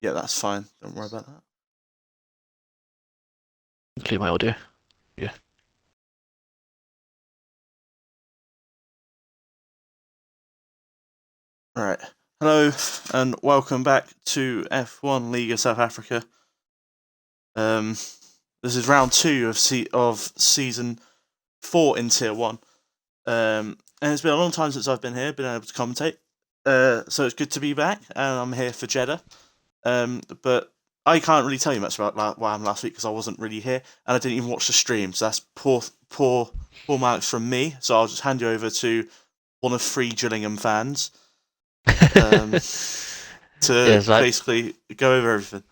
Yeah, that's fine. Don't worry about that. Clear my audio. Yeah. All right. Hello and welcome back to F1 League of South Africa. Um, this is round 2 of season 4 in Tier 1. And it's been a long time since I've been here, been able to commentate. So it's good to be back, and I'm here for Jeddah. But I can't really tell you much about what happened last week because I wasn't really here, and I didn't even watch the stream. So that's poor marks from me. So I'll just hand you over to one of 3 Gillingham fans to Yes, right. basically go over everything.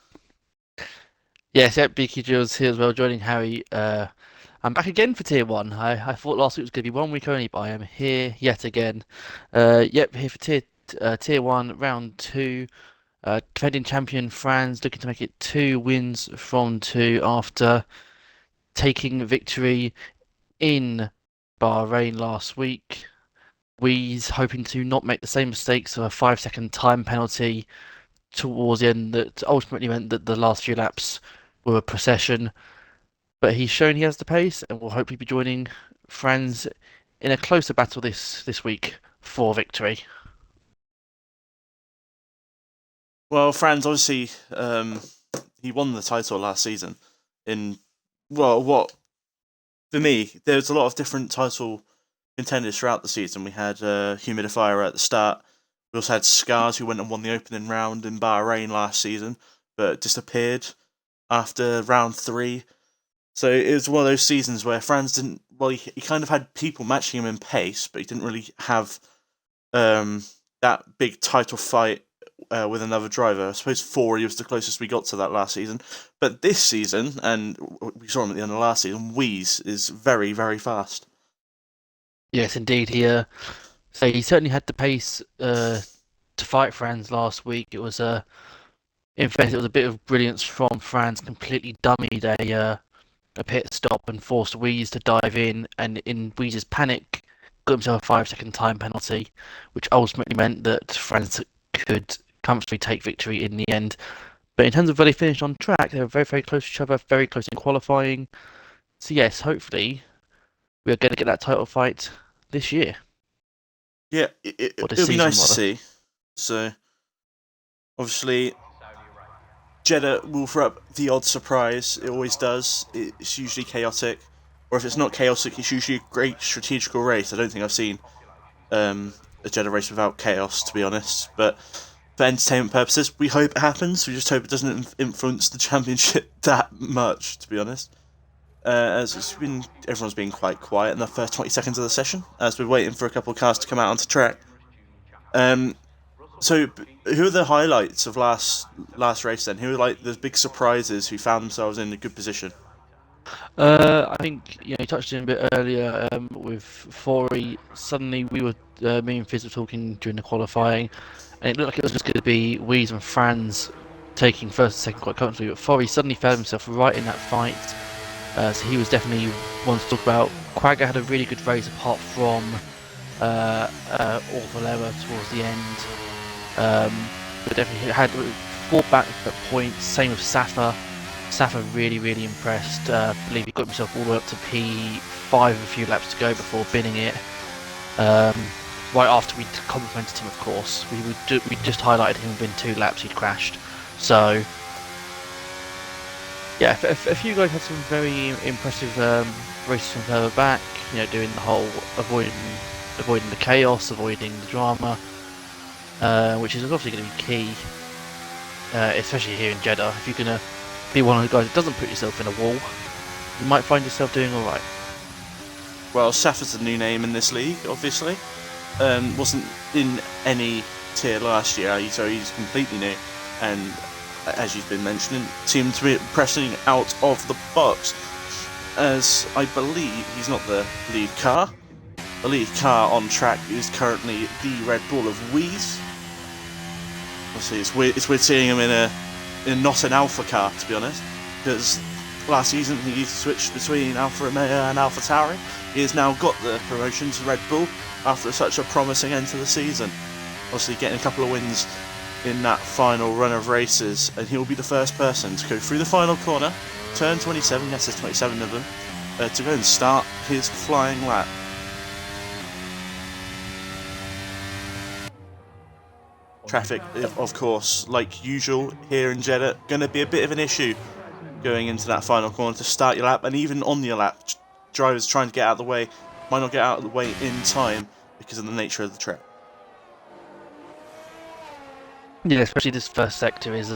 Yes, yep, BQ Jules here as well, joining Harry. I'm back again for Tier 1. I thought last week was going to be 1 week only, but I am here yet again. Yep, here for Tier 1, Round 2. Defending champion Franz looking to make it 2 wins from 2 after taking victory in Bahrain last week. We's hoping to not make the same mistakes of a 5-second time penalty towards the end that ultimately meant that the last few laps were a procession. But he's shown he has the pace and will hopefully be joining Franz in a closer battle this week for victory. Well, Franz obviously he won the title last season. What for me, there's a lot of different title contenders throughout the season. We had Humidifier at the start. We also had Scars, who went and won the opening round in Bahrain last season, but disappeared after round 3. So it was one of those seasons where Franz didn't. Well, he kind of had people matching him in pace, but he didn't really have that big title fight with another driver. I suppose Fori was the closest we got to that last season. But this season, and we saw him at the end of last season, Wheeze is very, very fast. Yes, indeed. He certainly had the pace to fight Franz last week. In fact, it was a bit of brilliance from Franz. Completely dummied a pit stop and forced Wheeze to dive in in Wheeze's panic, got himself a 5-second time penalty, which ultimately meant that Franz could comfortably take victory in the end. But in terms of where they finished on track, they were very, very close to each other, very close in qualifying. So yes, hopefully we are going to get that title fight this year, Yeah, or this it'll be season nice to rather. see. So, obviously, Jeddah will throw up the odd surprise. It always does. It's usually chaotic. Or if it's not chaotic, it's usually a great strategical race. I don't think I've seen a Jeddah race without chaos, to be honest. But for entertainment purposes, we hope it happens. We just hope it doesn't influence the championship that much, to be honest. As everyone's been quite quiet in the first 20 seconds of the session, as we're waiting for a couple of cars to come out onto track. So, who are the highlights of last race then? Who are like the big surprises who found themselves in a good position? I think you touched on it a bit earlier with Fori. Suddenly, me and Fizz were talking during the qualifying, and it looked like it was just going to be Weeze and Franz taking first and second quite comfortably. But Fori suddenly found himself right in that fight, so he was definitely one to talk about. Quagga had a really good race apart from Orvalera towards the end, but definitely had fought back at points. Same with Safa. Safa really, really impressed. I believe he got himself all the way up to P5 with a few laps to go before binning it. Right after we complimented him, of course. We just highlighted him within 2 laps he'd crashed. So, yeah, a few guys had some very impressive races from further back. Doing the whole avoiding the chaos, avoiding the drama, which is obviously going to be key, especially here in Jeddah. If you're going to be one of the guys that doesn't put yourself in a wall, you might find yourself doing alright. Well, Safa's a new name in this league, obviously. Wasn't in any tier last year, so he's completely new. And as you've been mentioning, seemed to be pressing out of the box. As I believe he's not the lead car. The lead car on track is currently the Red Bull of Wheeze. Obviously, it's weird seeing him in not an Alpha car, to be honest, because last season he switched between Alfa Romeo and Alpha Tauri. He has now got the promotion to Red Bull after such a promising end to the season. Obviously, getting a couple of wins in that final run of races, and he'll be the first person to go through the final corner, turn 27, yes there's 27 of them, to go and start his flying lap. Traffic, of course, like usual here in Jeddah, going to be a bit of an issue going into that final corner to start your lap, and even on your lap, drivers trying to get out of the way might not get out of the way in time because of the nature of the track. Yeah, especially this first sector is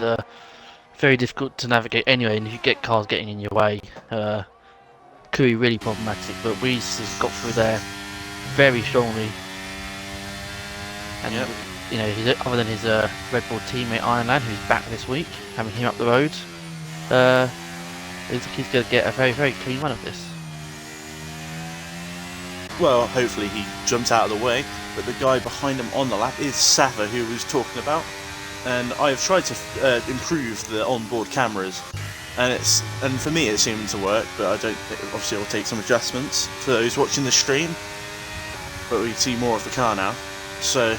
very difficult to navigate anyway, and if you get cars getting in your way, could be really problematic. But Reese has got through there very strongly, and yep. you know, other than his Red Bull teammate Ironland, who's back this week, having him up the road, looks like he's going to get a very, very clean run of this. Well, hopefully he jumps out of the way, but the guy behind him on the lap is Safa, who we was talking about. And I've tried to improve the onboard cameras, and for me it seemed to work, but I don't. Obviously, it'll take some adjustments for those watching the stream. But we see more of the car now, so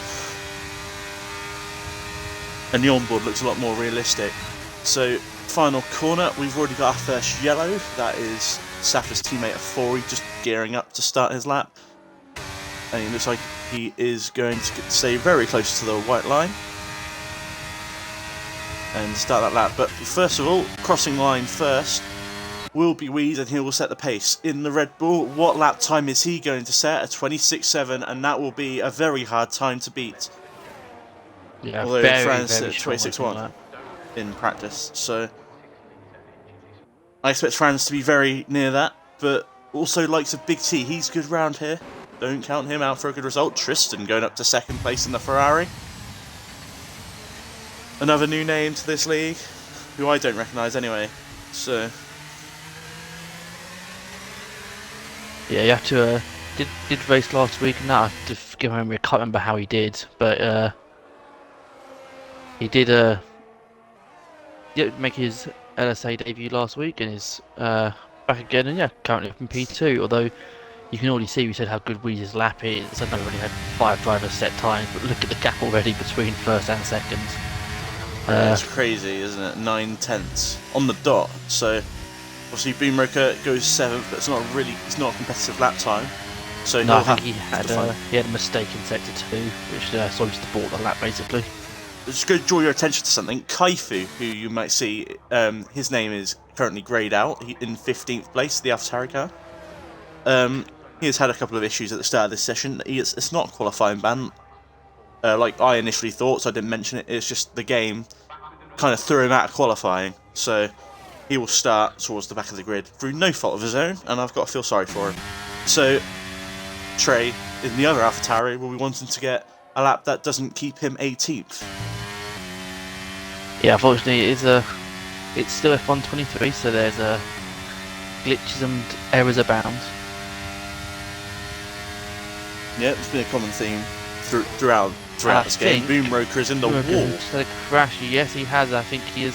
and the onboard looks a lot more realistic. So, final corner, we've already got our first yellow. That is Safa's teammate Afori just gearing up to start his lap, and it looks like he is going to stay very close to the white line and start that lap. But first of all, crossing line first will be Weed, and he will set the pace in the Red Bull. What lap time is he going to set? A 26.7, and that will be a very hard time to beat. Yeah, although France very at 26.1 in practice, so I expect France to be very near that. But also likes of Big T, he's good round here. Don't count him out for a good result. Tristan going up to second place in the Ferrari. Another new name to this league, who I don't recognise anyway. So yeah, you have to did race last week, and that I have to forgive him. I can't remember how he did, but he did make his LSA debut last week, and is back again, and yeah, currently up in P2. Although you can already see, we said how good Weeze's lap is. I know we only had 5 drivers set times, but look at the gap already between first and second. It's crazy, isn't it? 9/10 on the dot. So obviously Boomroker goes 7th, but it's not a competitive lap time. So no, I think he had a mistake in sector 2, which saw him to abort the lap basically. Just go draw your attention to something. Kaifu, who you might see, his name is currently greyed out in 15th place, the AlphaTauri car. He has had a couple of issues at the start of this session. It's not a qualifying ban, like I initially thought, so I didn't mention it. It's just the game kind of threw him out of qualifying, so he will start towards the back of the grid through no fault of his own, and I've got to feel sorry for him. So Trey, in the other AlphaTauri, will be wanting to get a lap that doesn't keep him 18th. Yeah, unfortunately, it's still F1 so there's glitches and errors abound. Yeah, it's been a common theme throughout this game. Boomroker is in the wall. Had a crash. Yes, he has. I think he's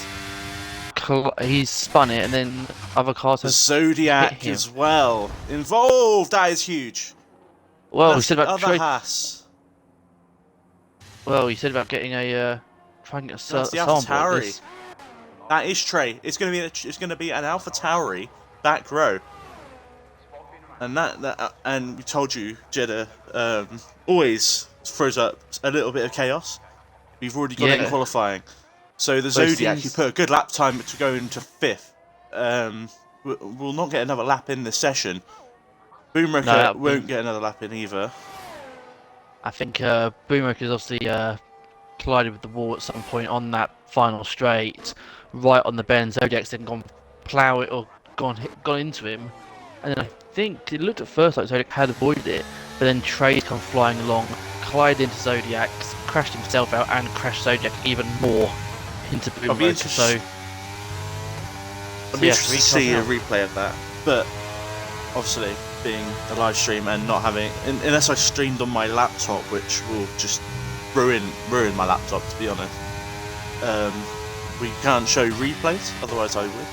spun it, and then other cars have Zodiac as well involved. That is huge. Well, we said about other Haas. Well, you said about getting a try and get a sample. AlphaTauri. That is Trey. It's going to be an AlphaTauri back row. And and we told you, Jeddah always throws up a little bit of chaos. We've already got it in qualifying. So the Zodiac, who put a good lap time to go into 5th, will not get another lap in this session. Boomroker won't get another lap in either. I think Boomroker's obviously collided with the wall at some point on that final straight, right on the bend. Zodiac's then gone plough it or gone into him, and then I think it looked at first like Zodiac had avoided it, but then Trey's come flying along, collided into Zodiac, crashed himself out, and crashed Zodiac even more into Boomroker. I'll be interested to see a replay of that, but obviously being a live stream and not having, unless I streamed on my laptop, which will just ruin my laptop, to be honest. We can't show replays, otherwise I would.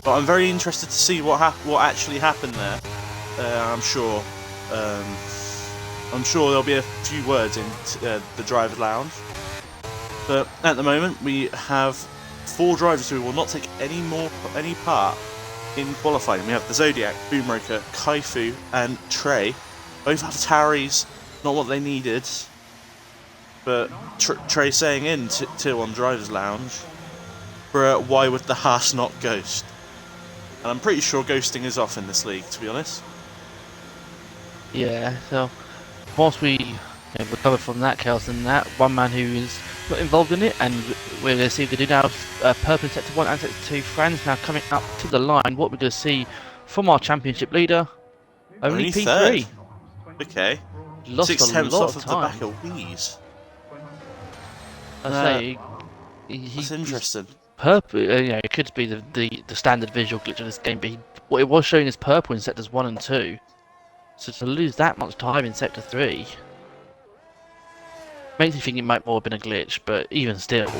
But I'm very interested to see what actually happened there. I'm sure there'll be a few words in the driver's lounge. But at the moment, we have 4 drivers who will not take any part in qualifying. We have the Zodiac, Boomroker, Kaifu, and Trey. Both have Taris, not what they needed. But Trey saying in Tier 1 Drivers Lounge, bruh, why would the Haas not ghost? And I'm pretty sure ghosting is off in this league, to be honest. Yeah, so whilst we recover from that chaos and that, one man who is not involved in it, and we're going to see if they do now purple in Sector 1 and Sector 2. Franz now coming up to the line. What we're going to see from our championship leader, only P3. Third. Okay. Lost 6 a tenths lot off of of the time. back of Wheeze. I say, That's interesting. Purple, it could be the standard visual glitch of this game, but what it was showing is purple in sectors 1 and 2. So to lose that much time in sector 3 makes me think it might more have been a glitch, but even still,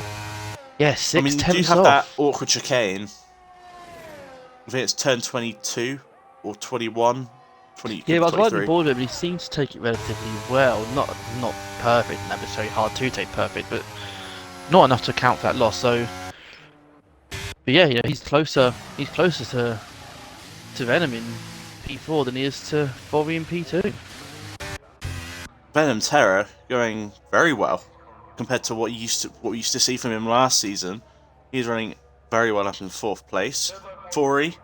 yeah, 6 you tenths do have off. that awkward chicane. I think it's turn 22 or 21. 20, Yeah, but I was right on 23. board with it, but he seems to take it relatively well. Not perfect, and that was very hard to take perfect, but not enough to account for that loss. So, but yeah, he's closer. He's closer to Venom in P4 than he is to Fori in P2. Venom Terror going very well compared to what we used to see from him last season. He's running very well up in 4th place. Fori,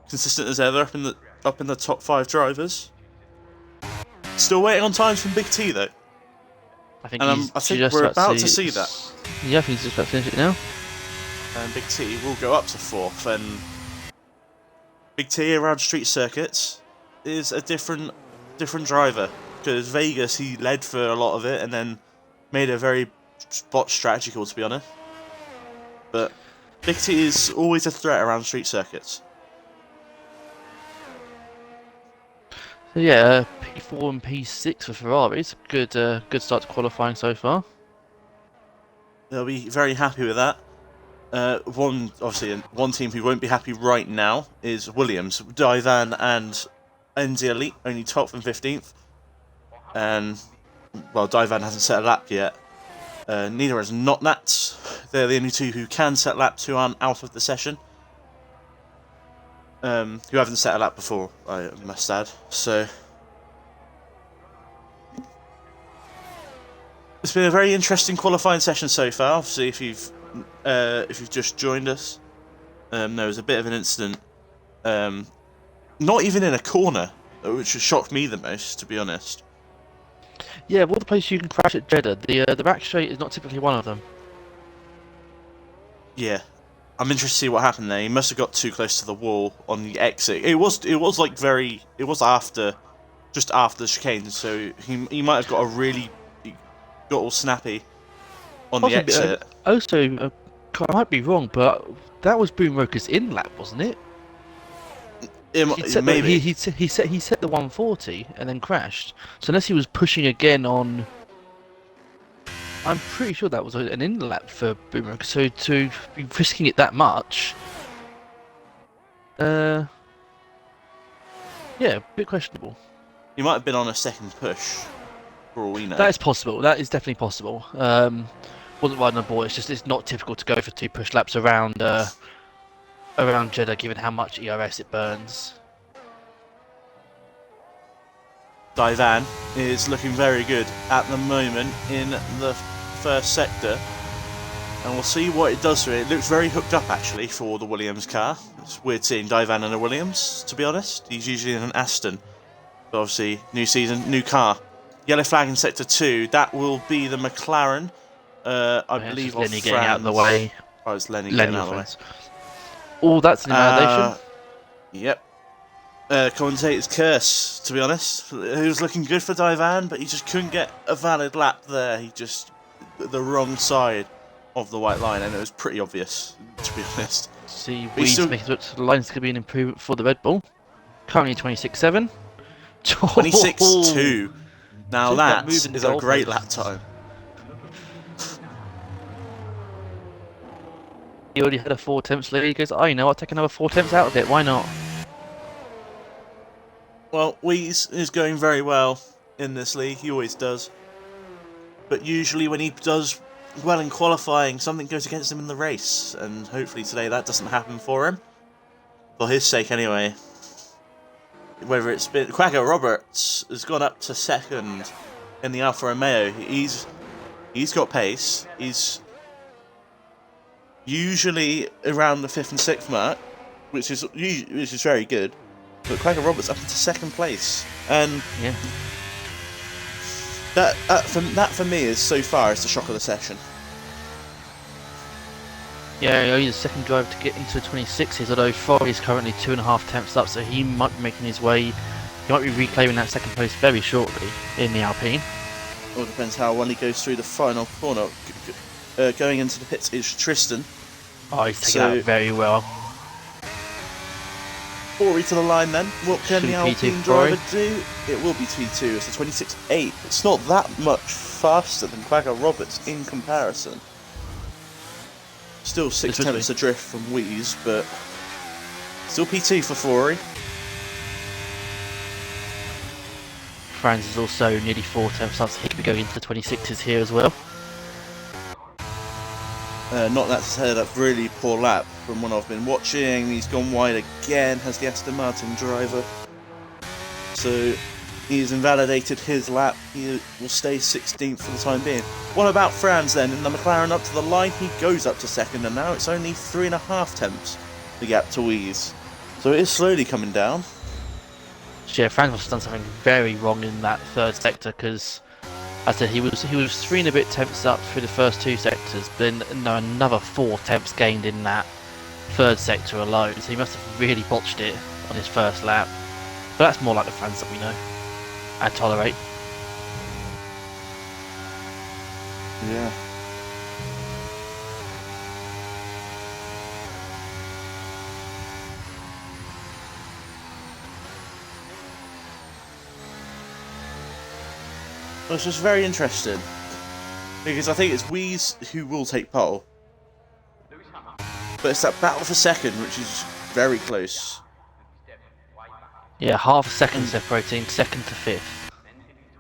consistent as ever up in the top 5 drivers. Still waiting on times from Big T though. I think we're about to see that. Yeah, I think he's just about to finish it now. And Big T will go up to 4th, and Big T around street circuits is a different driver, because Vegas he led for a lot of it and then made a very bot strategy call, to be honest. But Big T is always a threat around street circuits. So yeah, P4 and P6 for Ferraris. Good start to qualifying so far. They'll be very happy with that. One team who won't be happy right now is Williams. Divan and NZ Elite only 12th and 15th. And, well, Divan hasn't set a lap yet. Neither has Not Nats. They're the only 2 who can set laps who aren't out of the session. Who haven't set a lap before, I must add. So it's been a very interesting qualifying session so far. Obviously, if you've just joined us, there was a bit of an incident, not even in a corner, which shocked me the most, to be honest. Yeah, of all the places you can crash at Jeddah, the back straight is not typically one of them. Yeah, I'm interested to see what happened there. He must have got too close to the wall on the exit. It was just after the chicane, so he might have got all snappy on the exit. Also, I might be wrong, but that was Boomroker's in lap, wasn't it? Maybe he set the 140 and then crashed. So unless he was pushing again on, I'm pretty sure that was an in lap for Boomroker. So to be risking it that much, yeah, a bit questionable. He might have been on a second push, for all we know. That is possible. That is definitely possible. Wasn't riding on board. It's not typical to go for 2 push laps around Jeddah, given how much ERS it burns. Divan is looking very good at the moment in the first sector, and we'll see what it does to it. It looks very hooked up actually for the Williams car. It's weird seeing Divan in a Williams, to be honest. He's usually in an Aston, but obviously new season, new car. Yellow flag in sector 2. That will be the McLaren. I believe Lenny of getting out of the way. Oh, it's Lenny getting out of the way. Oh, that's an invalidation. Yep. Commentator's curse, to be honest. He was looking good for Divan, but he just couldn't get a valid lap there. He just the wrong side of the white line, and it was pretty obvious, to be honest. See, the line's going to be an improvement for the Red Bull. Currently 26.7. 26.2. Now that is a great lap time. He already had a 4 attempts lead. He goes, oh, you know, I'll take another 4 attempts out of it. Why not? Well, Wheeze is going very well in this league. He always does. But usually when he does well in qualifying, something goes against him in the race, and hopefully today that doesn't happen for him. For his sake, anyway. Whether it's been Quagga Roberts has gone up to second in the Alfa Romeo. He's got pace. He's usually around the 5th and 6th mark, which is very good. But Quagga Roberts up into second place, and Yeah. that for me is so far is the shock of the session. Yeah, he's the second driver to get into the 26s, although Ferrari is currently 2.5 tenths up, so he might be making his way. He might be reclaiming that second place very shortly in the Alpine. All depends how well he goes through the final corner. Going into the pits is Tristan. Oh, he's taking that very well. Ferrari to the line then. What can Should the be Alpine P2 driver do? It will be P2. It's a 26.8. It's not that much faster than Quagga Roberts in comparison. Still 6 tenths adrift from Wheeze, but still P2 for Ferrari. Franz is also nearly 4 tenths up, so he could be going into the 26s here as well. Not that to say that really poor lap from what I've been watching. He's gone wide again, has the Aston Martin driver. So he's invalidated his lap. He will stay 16th for the time being. What about Franz then? In the McLaren up to the line, he goes up to second, and now it's only 3.5 tenths the gap to Wheeze. So it is slowly coming down. Yeah, Franz must have done something very wrong in that third sector, because I said he was 3 and a bit tenths up through the first 2 sectors, but then another 4 tenths gained in that third sector alone, so he must have really botched it on his first lap. But that's more like the Franz that we know and tolerate. Yeah. Well, it's just very interesting, because I think it's Wheeze who will take pole, but it's that battle for second which is very close. Yeah, half a second separating second to 5th.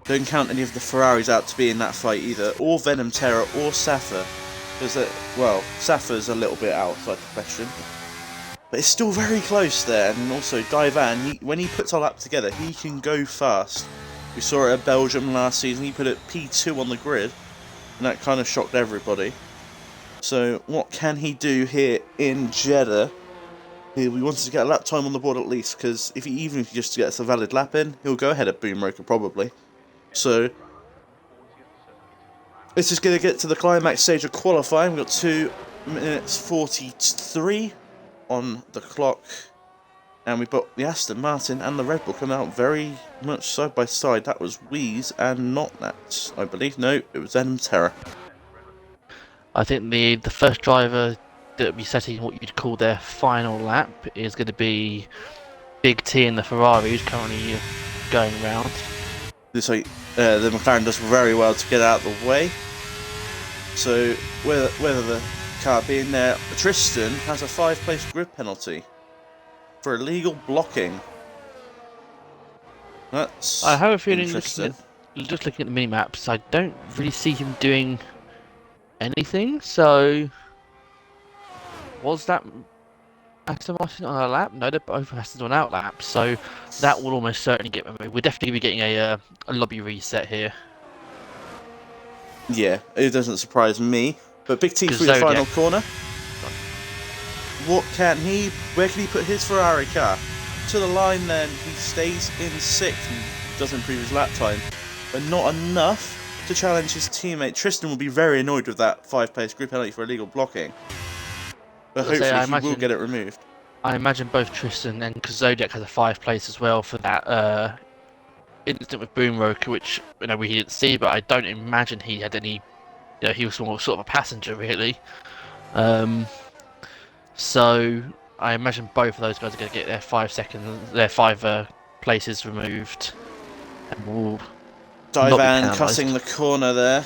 Don't count any of the Ferraris out to be in that fight either, or Venom Terror or Safa, because well, Safa's a little bit outside the question, but it's still very close there. And also Divan, when he puts all up together, he can go fast. We saw it at Belgium last season. He put it P2 on the grid, and that kind of shocked everybody. So what can he do here in Jeddah? We wanted to get a lap time on the board at least, because even if he just gets a valid lap in, he'll go ahead of Boom Roker probably. So this is going to get to the climax stage of qualifying. We've got 2 minutes 43 on the clock. And we've got the Aston Martin and the Red Bull coming out very much side by side. That was Wheeze and not that, I believe. No, it was Venom Terror. I think the first driver that will be setting what you'd call their final lap is going to be Big T in the Ferrari, who's currently going round. So the McLaren does very well to get out of the way. So whether the car being there, Tristan has a 5-place grid penalty for illegal blocking. That's I have a feeling, just looking at the mini-maps, I don't really see him doing anything, so was that Aston Martin on a lap? No, they're both Aston on out laps, so that will almost certainly get removed. We're definitely going to be getting a lobby reset here. Yeah, it doesn't surprise me. But Big T through the final corner. Where can he put his Ferrari car? To the line then, he stays in 6th and does improve his lap time. But not enough to challenge his teammate. Tristan will be very annoyed with that 5-place grid penalty for illegal blocking. But hopefully he will get it removed. I imagine both Tristan and Zodiac has a 5 place as well for that incident with Boom Roker, which we didn't see, but I don't imagine he had any. He was sort of a passenger really. So I imagine both of those guys are going to get their 5 places removed, and will Divan cutting the corner there,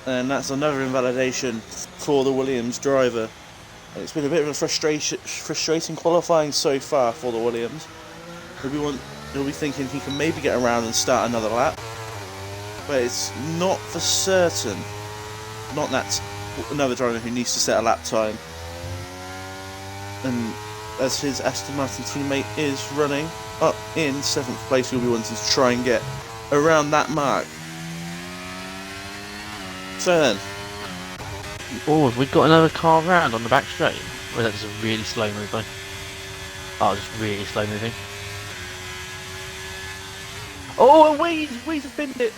and that's another invalidation for the Williams driver. It's been a bit of a frustrating qualifying so far for the Williams. He'll be thinking he can maybe get around and start another lap, but it's not for certain. not that's another driver who needs to set a lap time. And as his Aston Martin teammate is running up in 7th place, he'll be wanting to try and get around that mark. So then, Oh, have we got another car round on the back straight? Or is that just a really slow moving? Oh, just really slow moving. Oh, and Weeze has binned it!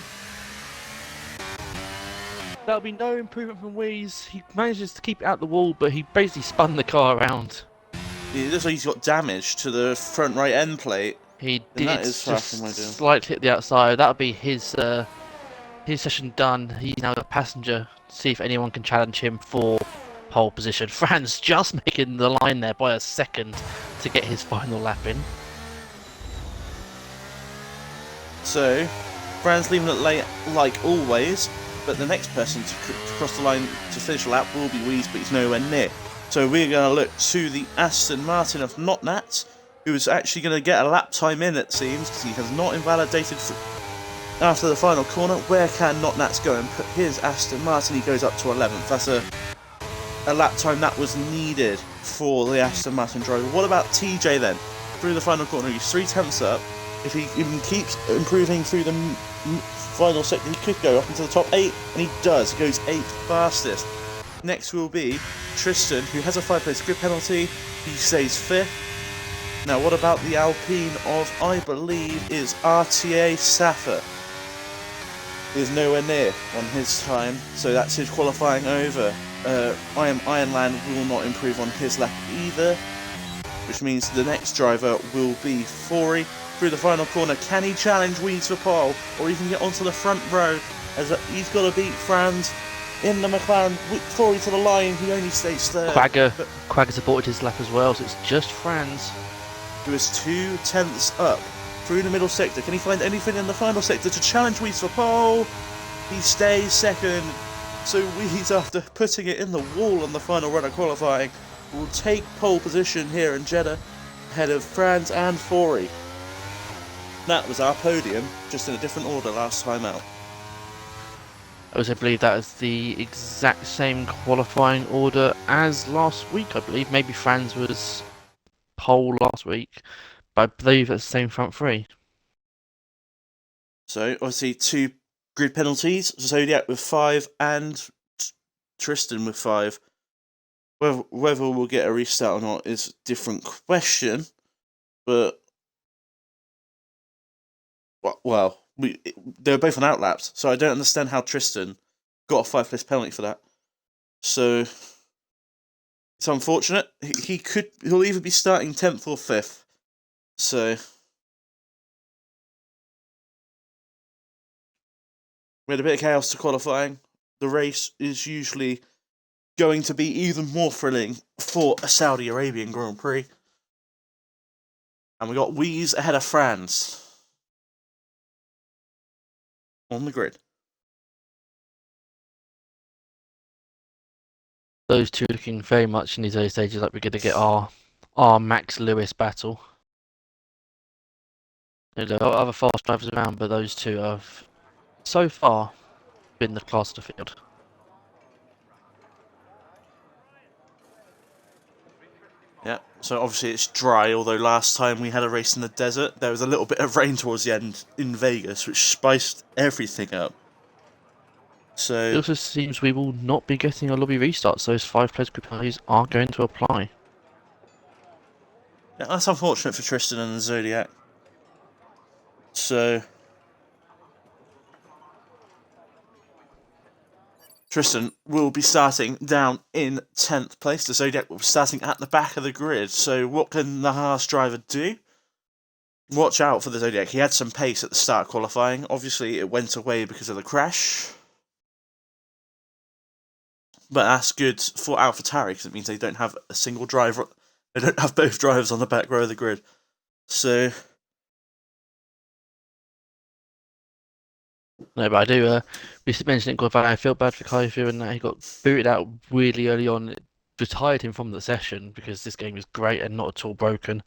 That'll be no improvement from Weeze. He manages to keep it out the wall, but he basically spun the car around. it looks like he's got damage to the front right end plate. He And did that is far just from ideal. slightly hit the outside. That'll be his session done. He's now a passenger. See if anyone can challenge him for pole position. Franz just making the line there by a second to get his final lap in. So, Fran's leaving it late like always, but the next person to cross the line to finish a lap will be Weeze, but he's nowhere near. So we're going to look to the Aston Martin of Notnat, who is actually going to get a lap time in, it seems, because he has not invalidated after the final corner. Where can Notnats go and put his Aston Martin? He goes up to 11th. That's a lap time that was needed for the Aston Martin driver. What about TJ then? Through the final corner, he's 3/10 up. If he even keeps improving through the final sector, he could go up into the top 8, and he does. He goes 8th fastest. Next will be Tristan, who has a 5-place grid penalty. He stays 5th. Now, what about the Alpine of, I believe, is RTA Safa? He is nowhere near on his time, so that's his qualifying over. Ironland will not improve on his lap either, which means the next driver will be Fori. Through the final corner, can he challenge Weeze for pole, or even get onto the front row? As he's got to beat Franz in the McLaren. Fori to the line, he only stays third. Quagga supported his lap as well, so it's just Franz, who is 2/10 up through the middle sector. Can he find anything in the final sector to challenge Weeze for pole? He stays second. So Weeze, after putting it in the wall on the final run of qualifying, will take pole position here in Jeddah, ahead of Franz and Fori. That was our podium, just in a different order last time out. I also believe that is the exact same qualifying order as last week, I believe. Maybe Franz was pole last week, but I believe it's the same front three. So, obviously, 2 grid penalties. Zodiac with 5 and Tristan with 5. Whether we'll get a restart or not is a different question, but well, they were both on outlaps, so I don't understand how Tristan got a 5-place penalty for that. So it's unfortunate. He'll either be starting 10th or 5th. So we had a bit of chaos to qualifying. The race is usually going to be even more thrilling for a Saudi Arabian Grand Prix. And we got Weeze ahead of Franz on the grid. Those two looking very much in these early stages like we're going to get our Max Lewis battle. There are other fast drivers around, but those two have so far been the class of the field. Yeah, so obviously it's dry, although last time we had a race in the desert, there was a little bit of rain towards the end in Vegas, which spiced everything up. So It also seems we will not be getting a lobby restart, so those 5-place group penalties are going to apply. yeah, that's unfortunate for Tristan and the Zodiac. So Tristan will be starting down in 10th place. The Zodiac will be starting at the back of the grid. So what can the Haas driver do? Watch out for the Zodiac. He had some pace at the start of qualifying. Obviously, it went away because of the crash. But that's good for AlphaTauri because it means they don't have a single driver. They don't have both drivers on the back row of the grid. So No, but I do. We mentioned it. Qualifying. I feel bad for Kaifu and that he got booted out really early on. It retired him from the session because this game is great and not at all broken.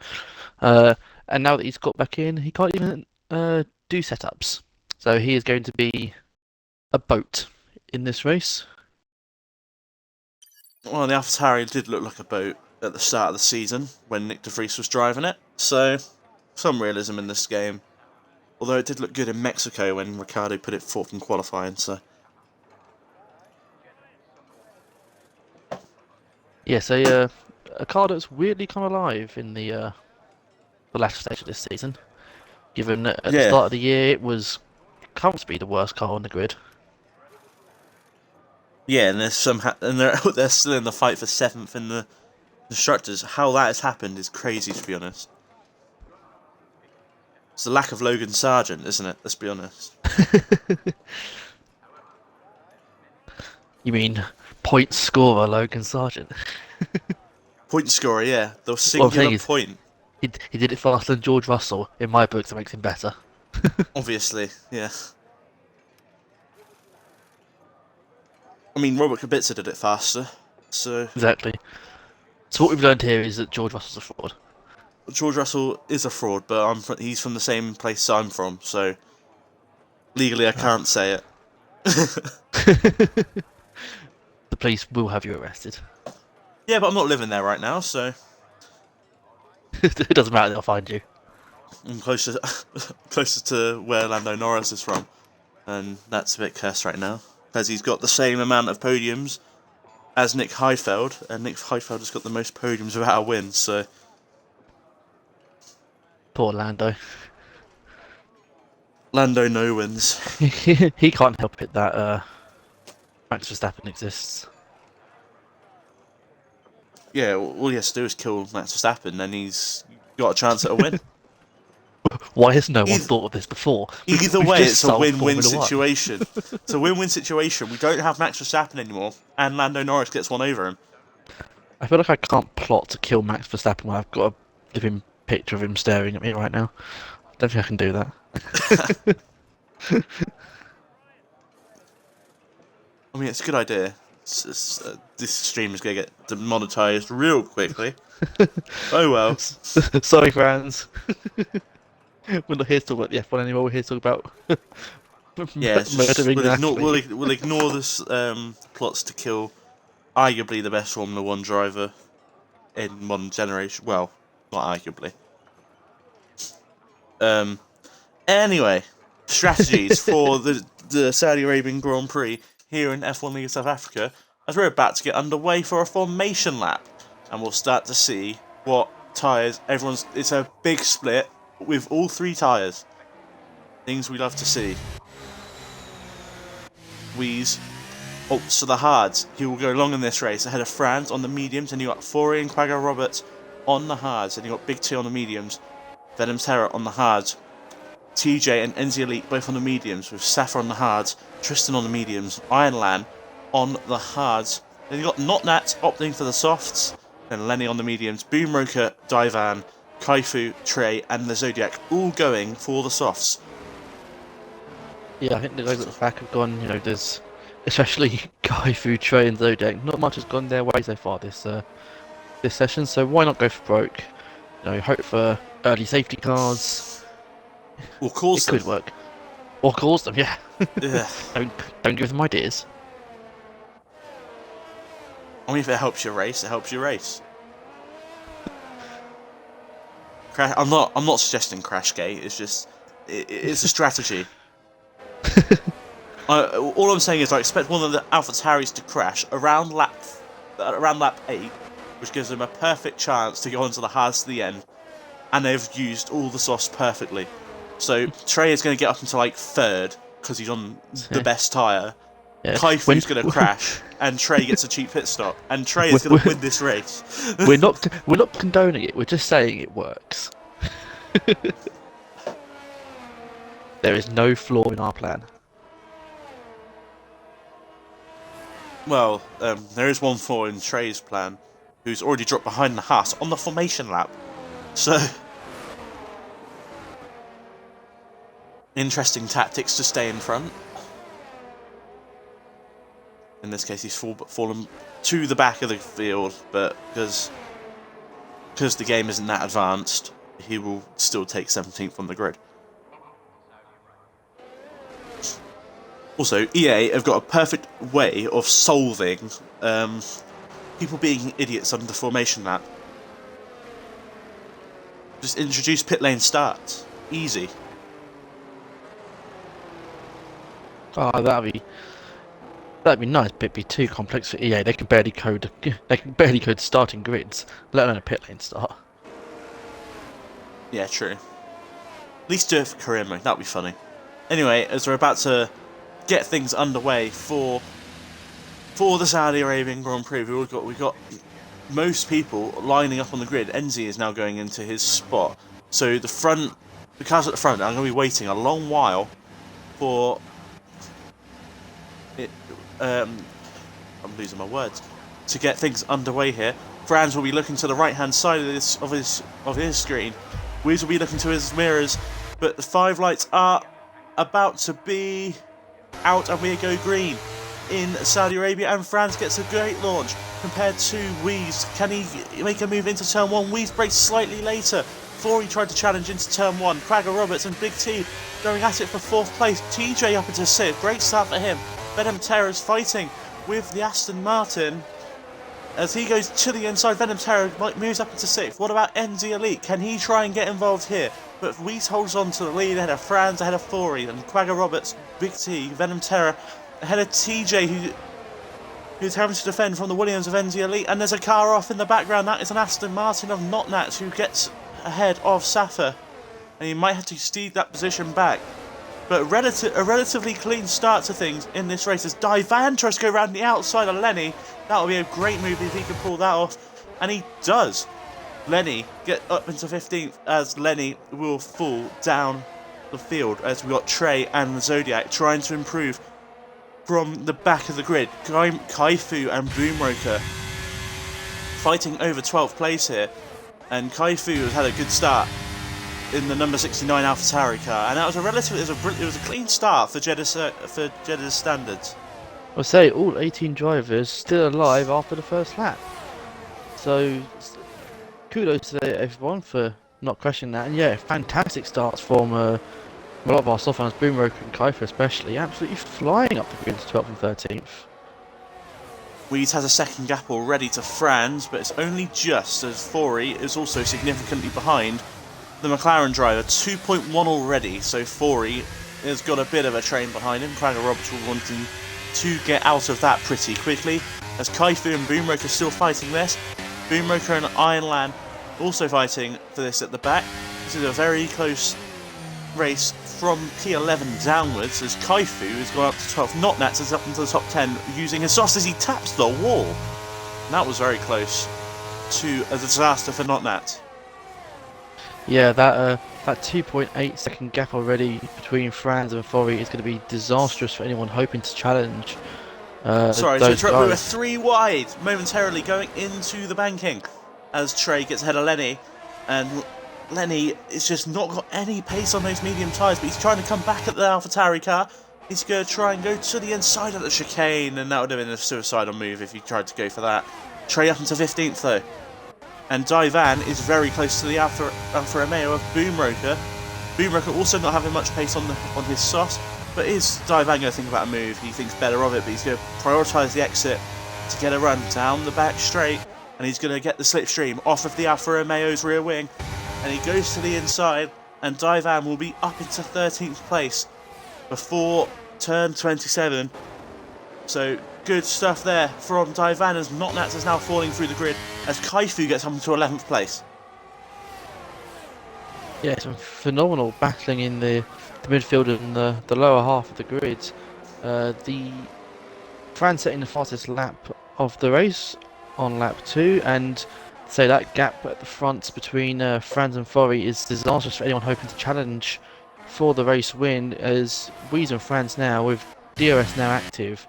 And now that he's got back in, he can't even do setups. So he is going to be a boat in this race. Well, the AlphaTauri did look like a boat at the start of the season when Nick de Vries was driving it, so some realism in this game. Although it did look good in Mexico when Ricciardo put it fourth in qualifying, so... Yeah, so Ocada's weirdly come alive in the latter stage of this season. Given that at the Yeah, start of the year it was comfortably the worst car on the grid. yeah, and there's and they're still in the fight for seventh in the constructors. How that has happened is crazy, to be honest. It's the lack of Logan Sargent, isn't it? Let's be honest. You mean point scorer Logan Sargent? Point scorer, yeah, the What I'm singular saying is point. he did it faster than George Russell. In my books, that makes him better. Obviously, yeah. I mean, Robert Kubica did it faster, so Exactly. So what we've learned here is that George Russell's a fraud. George Russell is a fraud, but he's from the same place I'm from, so legally I can't say it. The police will have you arrested. Yeah, but I'm not living there right now, so It doesn't matter, they'll find you. I'm closer closer to where Lando Norris is from, and that's a bit cursed right now because he's got the same amount of podiums as Nick Heidfeld, and Nick Heidfeld has got the most podiums without a win. So Poor Lando. Lando no wins. He can't help it that Max Verstappen exists. Yeah, all he has to do is kill Max Verstappen, and he's got a chance at a win. Why has no one thought of this before? Either We've way, just it's a solved win-win Formula One. situation. It's a win-win situation. We don't have Max Verstappen anymore, and Lando Norris gets one over him. I feel like I can't plot to kill Max Verstappen when I've got a living picture of him staring at me right now. I don't think I can do that. I mean, it's a good idea. This stream is going to get demonetized real quickly. Oh well. Sorry, fans. We're not here to talk about the F1 anymore. We're here to talk about Yeah, it's just, murdering an we'll ignore this plots to kill arguably the best Formula One driver in modern generation. Well, not arguably. Anyway, strategies for the Saudi Arabian Grand Prix here in F1 League of South Africa, as we're about to get underway for a formation lap, and we'll start to see what tyres everyone's. It's a big split with all three tyres. Things we love to see. Wheeze. Oh, so the hards. He will go long in this race ahead of Franz on the mediums, and you got Fori and Quagga Roberts on the hards, and you got Big T on the mediums, Venom's Terror on the hards, TJ and NZ Elite both on the mediums, with Safa on the hards, Tristan on the mediums, Ironland on the hards. Then you got Notnat opting for the softs, then Lenny on the mediums, Boom Roker, Divan, Kaifu, Trey, and the Zodiac all going for the softs. Yeah, I think the guys at the back have gone, there's especially Guy Fu, Trey and Zodiac, not much has gone their way so far this session, so why not go for broke? Hope for early safety cars. Or cause them. It could work. Or cause them, yeah. Yeah. Don't give them ideas. I mean, if it helps you race, it helps you race. I'm not suggesting Crashgate. It's just it's a strategy. All I'm saying is I expect one of the AlphaTauris to crash around lap 8, which gives them a perfect chance to go onto the hards to the end, and they've used all the softs perfectly. So Trey is going to get up into like third because he's on the best tyre. Yeah. Kaifu's going to crash, and Trey gets a cheap pit stop, and Trey is going to win this race. We're not condoning it. We're just saying it works. There is no flaw in our plan. Well, there is one flaw in Trey's plan, who's already dropped behind the Haas on the formation lap. So, interesting tactics to stay in front. In this case, he's fallen to the back of the field, but because the game isn't that advanced, he will still take 17th on the grid. Also, EA have got a perfect way of solving people being idiots under the formation lap. Just introduce pit lane start. Easy. Oh, that'd be nice, but it'd be too complex for EA. They can barely code starting grids, let alone a pit lane start. Yeah, true. At least do it for career mode. That'd be funny. Anyway, as we're about to get things underway for the Saudi Arabian Grand Prix, we've got most people lining up on the grid. Enzi is now going into his spot. So the cars at the front, I'm going to be waiting a long while for it. I'm losing my words. To get things underway here, Franz will be looking to the right-hand side of his screen. Weez will be looking to his mirrors, but the 5 lights are about to be out, and we go green in Saudi Arabia, and Franz gets a great launch compared to Weez. Can he make a move into turn 1? Weez brakes slightly later. Before he tried to challenge into turn 1. Cragger Roberts and Big T going at it for 4th place. TJ up into 6th. Great start for him. Venom Terror's fighting with the Aston Martin. As he goes to the inside, Venom Terror moves up into 6th. What about NZ Elite? Can he try and get involved here? But Weez holds on to the lead ahead of Franz, ahead of Fori, and Quagga Roberts, Big T, Venom Terror, ahead of TJ, who's having to defend from the Williams of NZ Elite. And there's a car off in the background. That is an Aston Martin of Notnats, who gets ahead of Safa. And he might have to steed that position back. But a relatively clean start to things in this race as Divan tries to go around the outside of Lenny. That would be a great move if he can pull that off. And he does. Lenny get up into 15th as Lenny will fall down the field as we got Trey and Zodiac trying to improve from the back of the grid. Kaifu and Boomroker fighting over 12th place here. And Kaifu has had a good start in the number 69 AlphaTauri car, and that was it was a clean start for Jeddah's standards. I'll say all 18 drivers still alive after the first lap. So kudos to everyone for not crashing that, and yeah, fantastic starts from a lot of our soft fans, Boomroker and Kaifu especially, absolutely flying up the grid to 12th and 13th. Weeds has a second gap already to Franz, but it's only just as Fori is also significantly behind the McLaren driver, 2.1 already, so Fori has got a bit of a train behind him. Cragger Roberts will want to get out of that pretty quickly, as Kaifu and Boomroker are still fighting this. Boomroker and Ironland also fighting for this at the back. This is a very close race from P11 downwards, as Kaifu has gone up to 12. Notnats is up into the top 10 using his sauce as he taps the wall. And that was very close to a disaster for Notnats. Yeah, that 2.8 second gap already between Franz and Fori is going to be disastrous for anyone hoping to challenge. Sorry to interrupt, we were 3 wide momentarily going into the banking as Trey gets ahead of Lenny, and Lenny is just not got any pace on those medium tyres, but he's trying to come back at the AlphaTauri car. He's going to try and go to the inside of the chicane, and that would have been a suicidal move if he tried to go for that. Trey up into 15th though. And Divan is very close to the Alfa Romeo of Boomroker. Boomroker also not having much pace on his sauce, but is Divan going to think about a move? He thinks better of it, but he's going to prioritise the exit to get a run down the back straight, and he's going to get the slipstream off of the Alfa Romeo's rear wing, and he goes to the inside, and Divan will be up into 13th place before turn 27. So good stuff there from Divan, as Notnats is now falling through the grid as Kaifu gets up into 11th place. Yeah, some phenomenal battling in the midfield and the lower half of the grid. The Franz setting the fastest lap of the race on lap 2, and so that gap at the front between Franz and Fori is disastrous for anyone hoping to challenge for the race win, as Weez and Franz now, with DRS now active,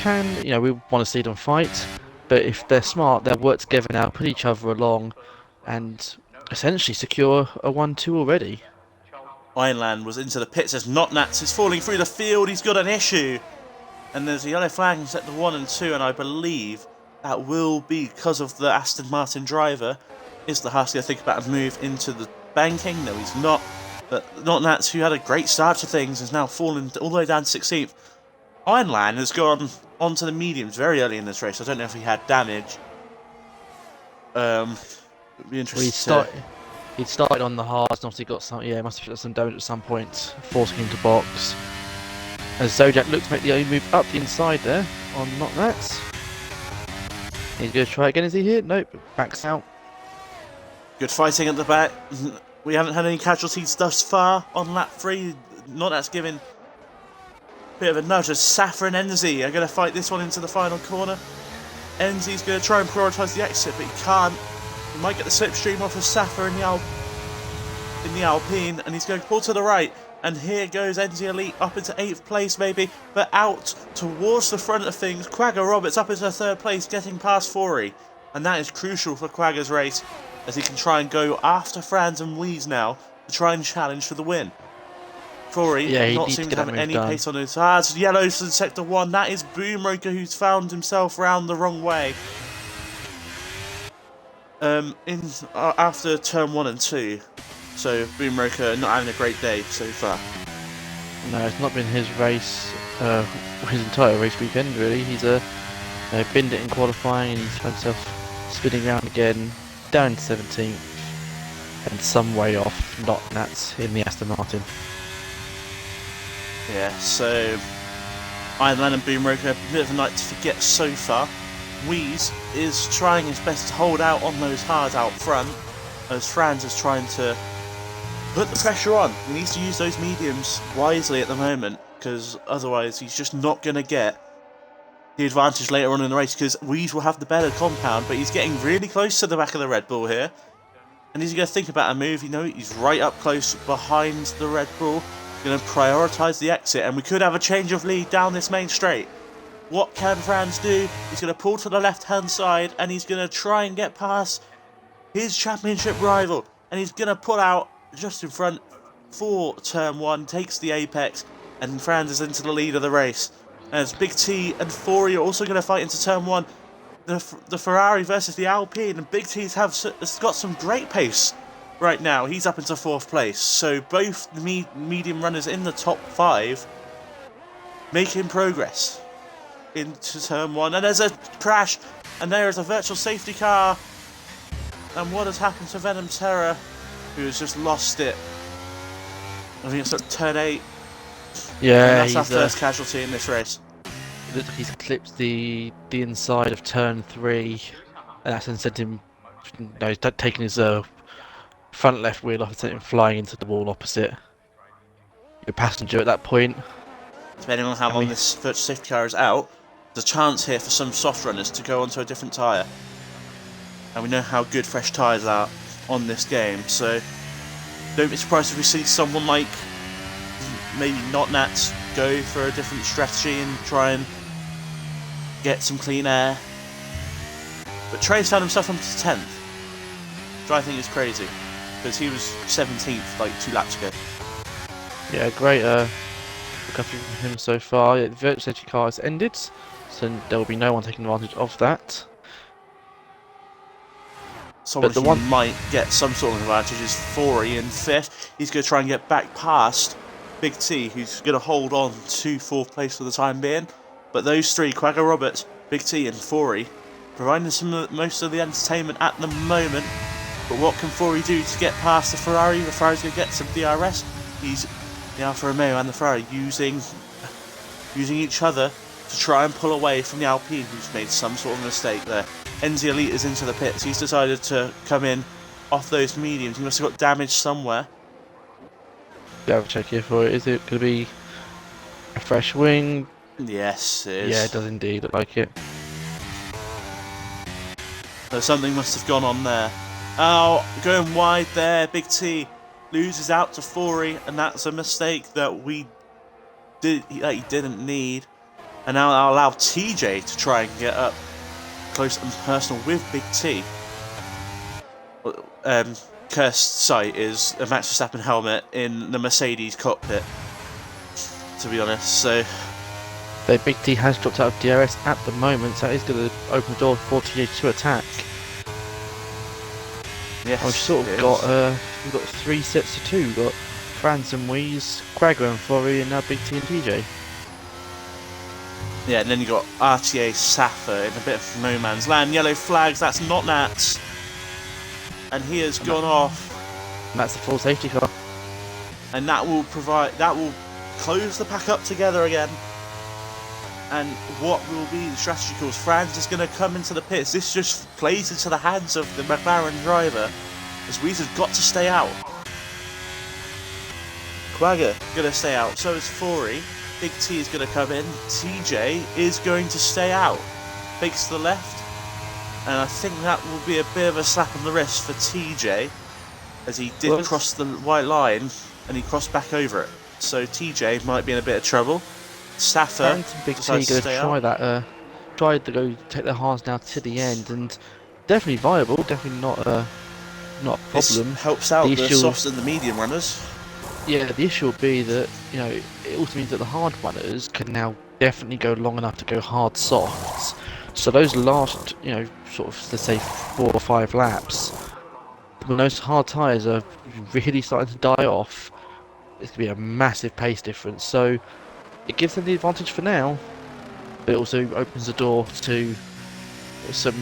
we want to see them fight, but if they're smart, they'll work together now, put each other along, and essentially secure a 1-2 already. Ironland was into the pits as Notnats is falling through the field. He's got an issue, and there's a yellow flag in sector 1 and 2, and I believe that will be because of the Aston Martin driver. Is the Husky think about a move into the banking? No, he's not. But Notnats, who had a great start to things, has now fallen all the way down to 16th. Ironland has gone onto the mediums very early in this race. I don't know if he had damage. It'd be interesting Well, he'd started on the hards and obviously got some. Yeah, must have got some damage at some point, forcing him to box. As Zodiac looks to make the only move up the inside there on Not Nats. He's going to try again. Is he here? Nope. Backs out. Good fighting at the back. We haven't had any casualties thus far on lap 3. Not that's giving a bit of a nudge as Safa and Enzi are going to fight this one into the final corner. Enzi's going to try and prioritise the exit, but he can't. He might get the slipstream off of Safa in the Alpine, and he's going to pull to the right. And here goes Enzi Elite up into 8th place maybe, but out towards the front of things. Quagga Roberts up into 3rd place, getting past Fori. And that is crucial for Quagga's race, as he can try and go after Franz and Wheeze now to try and challenge for the win. Fori not seeming to have any pace on his hards. Yellows in Sector 1, that is Boomroker, who's found himself round the wrong way. After turn 1 and 2. So Boomroker not having a great day so far. No, it's not been his race, his entire race weekend really. He's binned it in qualifying and he's found himself spinning around again, down to 17th, and some way off Not Nats in the Aston Martin. Yeah, so Ironman and Boomroker, a bit of a night to forget so far. Wheeze is trying his best to hold out on those hards out front, as Franz is trying to put the pressure on. He needs to use those mediums wisely at the moment, because otherwise he's just not going to get the advantage later on in the race, because Wheeze will have the better compound, but he's getting really close to the back of the Red Bull here. And he's going to think about a move. You know, he's right up close behind the Red Bull, going to prioritise the exit, and we could have a change of lead down this main straight. What can Franz do? He's going to pull to the left-hand side, and he's going to try and get past his championship rival, and he's going to pull out just in front for turn 1, takes the apex, and Franz is into the lead of the race. As Big T and Fori are also going to fight into turn 1. The Ferrari versus the Alpine, and Big T's has got some great pace right now. He's up into 4th place, so both the medium runners in the top 5 making progress into turn 1. And there's a crash, and there is a virtual safety car. And what has happened to Venom Terror, who has just lost it? I think it's at turn 8. Yeah, and that's our first casualty in this race. It looks like he's clipped the inside of turn 3, and that's then sent him. No, he's taken his front left wheel off and sent him flying into the wall opposite your passenger at that point. Depending on how long this virtual safety car is out, there's a chance here for some soft runners to go onto a different tyre. And we know how good fresh tyres are on this game, so don't be surprised if we see someone like maybe Not Nats go for a different strategy and try and get some clean air. But Trey's found himself up to 10th, which I think is crazy, because he was 17th like 2 laps ago. Yeah, great recovery from him so far. Yeah, the virtual safety car has ended, so there will be no one taking advantage of that. Someone who might get some sort of advantage is Fori in 5th. He's going to try and get back past Big T, who's going to hold on to 4th place for the time being. But those 3, Quagga Roberts, Big T and Fori, providing most of the entertainment at the moment. But what can Fori do to get past the Ferrari? The Ferrari's going to get some DRS. He's the Alfa Romeo and the Ferrari using each other to try and pull away from the Alpine, who's made some sort of mistake there. Enzi Elite is into the pits. He's decided to come in off those mediums. He must have got damage somewhere. Yeah, I'll check here for it. Is it going to be a fresh wing? Yes, it is. Yeah, it does indeed look like it. So something must have gone on there. Oh, going wide there. Big T loses out to Fori, and that's a mistake that he didn't need. And now I'll allow TJ to try and get up close and personal with Big T. Cursed sight is a Max Verstappen helmet in the Mercedes cockpit, to be honest. So Big T has dropped out of DRS at the moment, so that is going to open the door for TJ to attack. Yes, we've sort of got 3 sets to 2. We've got Franz and Wheeze, Quagga and Fori, and now Big T and TJ. Yeah, and then you got RTA Safa in a bit of no man's land. Yellow flags, that's not Nats. And he has gone off. And that's the full safety car. And that will close the pack up together again. And what will be the strategy course? Franz is going to come into the pits. This just plays into the hands of the McLaren driver, as Weezer's got to stay out. Quagga going to stay out, so is Fori. Big T is going to come in. TJ is going to stay out. Fakes to the left. And I think that will be a bit of a slap on the wrist for TJ, as he did cross the white line and he crossed back over it. So TJ might be in a bit of trouble. Safa and Big T going to try that. Tried to go take their hards now to the end, and definitely viable. Definitely not a problem. This helps out the softs and the medium runners. Yeah, the issue will be that, you know, it also means that the hard runners can now definitely go long enough to go hard softs. So those last, you know, sort of, let's say 4 or 5 laps, when those hard tyres are really starting to die off, it's going to be a massive pace difference. So it gives them the advantage for now, but it also opens the door to some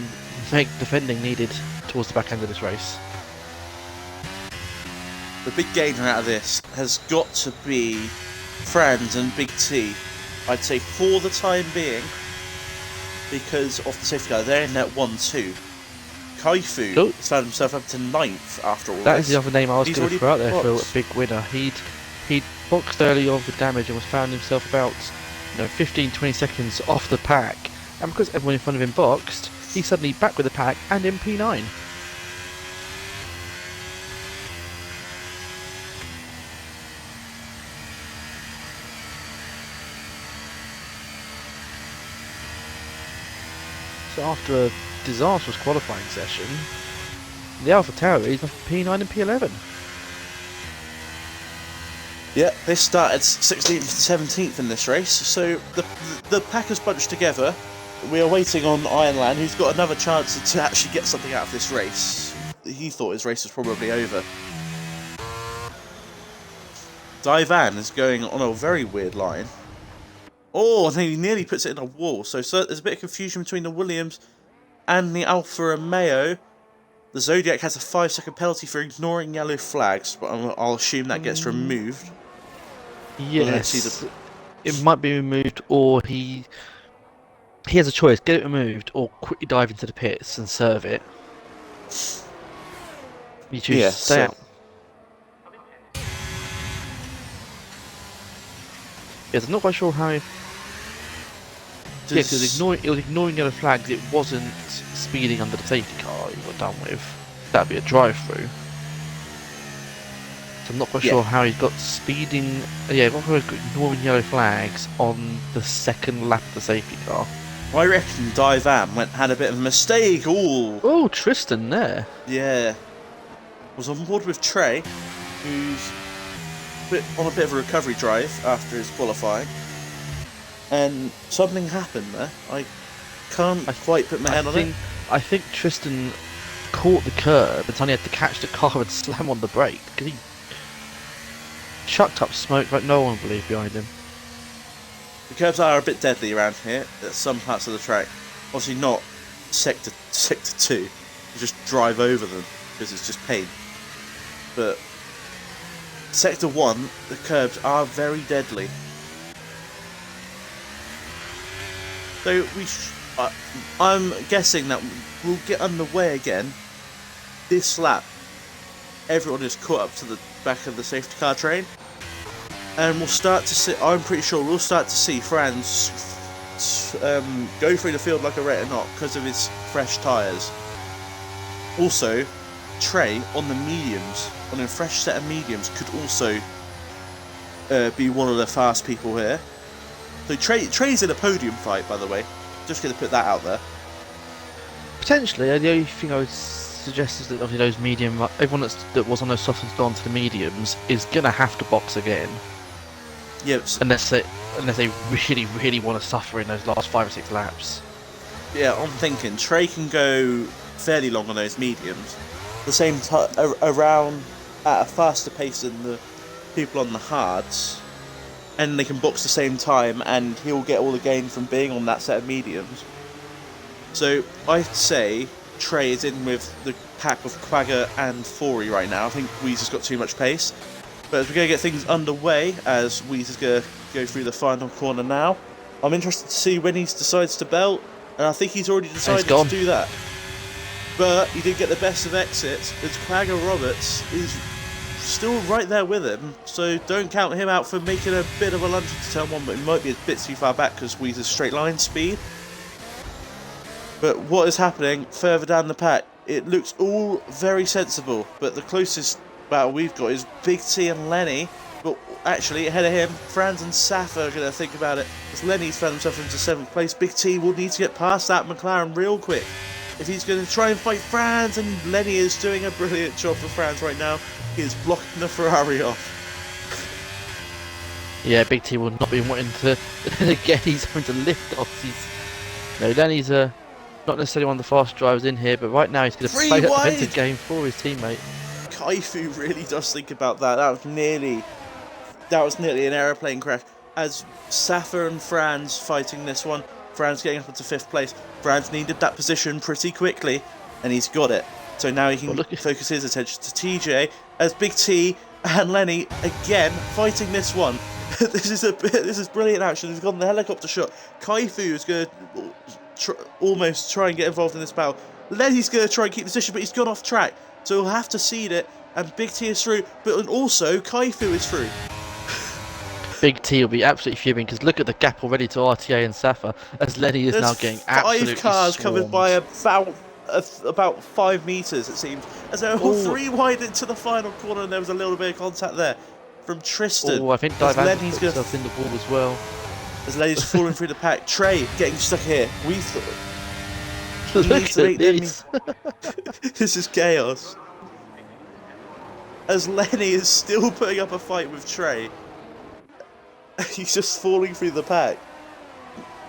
defending needed towards the back end of this race. The big gainer out of this has got to be Franz and Big T, I'd say, for the time being, because of the safety car. They're in at 1-2. Kaifu has found himself up to 9th after all that this. Is the other name I was going to throw out there for a big winner. He'd boxed early on for damage and was found himself about 15-20 seconds off the pack, and because everyone in front of him boxed, he's suddenly back with the pack and in P9. So after a disastrous qualifying session, the AlphaTauri is P9 and P11. Yeah, they started 16th and 17th in this race, so the pack has bunched together. We are waiting on Ironland, who's got another chance to actually get something out of this race. He thought his race was probably over. Divan is going on a very weird line. Oh, and he nearly puts it in a wall. So there's a bit of confusion between the Williams and the Alfa Romeo. The Zodiac has a 5-second penalty for ignoring yellow flags, but I'll assume that gets removed. Yes, it might be removed, or he has a choice: get it removed, or quickly dive into the pits and serve it. You choose to stay out. Yes, I'm not quite sure how. Yeah, because it was ignoring yellow flags. It wasn't speeding under the safety car you were done with. That'd be a drive-through. So I'm not quite sure how he got speeding. Yeah, I'm not sure he's got ignoring yellow flags on the second lap of the safety car. I reckon Divan had a bit of a mistake. Oh, Tristan there. Yeah. Was on board with Trey, who's on a bit of a recovery drive after his qualifying. And something happened there. I can't quite put my head on it. I think Tristan caught the curb and suddenly had to catch the car and slam on the brake, because he chucked up smoke like no one would believe behind him. The curbs are a bit deadly around here at some parts of the track. Obviously not sector 2. You just drive over them because it's just pain. But sector 1, the curbs are very deadly. So I'm guessing that we'll get underway again this lap. Everyone is caught up to the back of the safety car train, and we'll start to see. I'm pretty sure we'll start to see Franz go through the field like a retinot because of his fresh tyres. Also, Trey on the mediums, on a fresh set of mediums, could also be one of the fast people here. So Trey's in a podium fight, by the way. Just going to put that out there. Potentially, the only thing I would suggest is that obviously those medium, everyone that was on those softs and gone to the mediums is going to have to box again. Yes. Unless they really, really want to suffer in those last 5 or 6 laps. Yeah, I'm thinking Trey can go fairly long on those mediums. The same around at a faster pace than the people on the hards. and they can box the same time, and he'll get all the gain from being on that set of mediums. So I'd say Trey is in with the pack of Quagga and Fori right now. I think Weezer's got too much pace. But as we're going to get things underway, as Weezer's going to go through the final corner now, I'm interested to see when he decides to belt, and I think he's already decided to do that. But he did get the best of exits, as Quagga Roberts is still right there with him, so don't count him out for making a bit of a lunge into turn 1, but it might be a bit too far back because Weezer's straight line speed. But what is happening further down the pack? It looks all very sensible, but the closest battle we've got is Big T and Lenny. But actually, ahead of him, Franz and Safa are going to think about it, as Lenny's found himself into 7th place. Big T will need to get past that McLaren real quick if he's going to try and fight Franz, and Lenny is doing a brilliant job for Franz right now. He is blocking the Ferrari off. Yeah, Big T will not be wanting to. Again, he's having to lift off. Lenny's not necessarily one of the fast drivers in here, but right now he's going to play that defensive game for his teammate. Kaifu really does think about that. That was nearly an aeroplane crash. As Safa and Franz fighting this one, Franz getting up into 5th place. Franz needed that position pretty quickly, and he's got it. So now he can focus his attention to TJ, as Big T and Lenny again fighting this one. This is brilliant action. He's got the helicopter shot. Kaifu is going to almost try and get involved in this battle. Lenny's going to try and keep the position, but he's gone off track, so he'll have to cede it. And Big T is through, but also Kaifu is through. Big T will be absolutely fuming, because look at the gap already to RTA and Safa, as Lenny is now getting absolutely 5 cars swarmed. covered by about 5 metres, it seems, as they're all 3 wide into the final corner, and there was a little bit of contact there from Tristan. Oh, I think Divan put himself in the ball as well. As Lenny's falling through the pack. Trey getting stuck here. We thought... Look at this. This is chaos. As Lenny is still putting up a fight with Trey. He's just falling through the pack.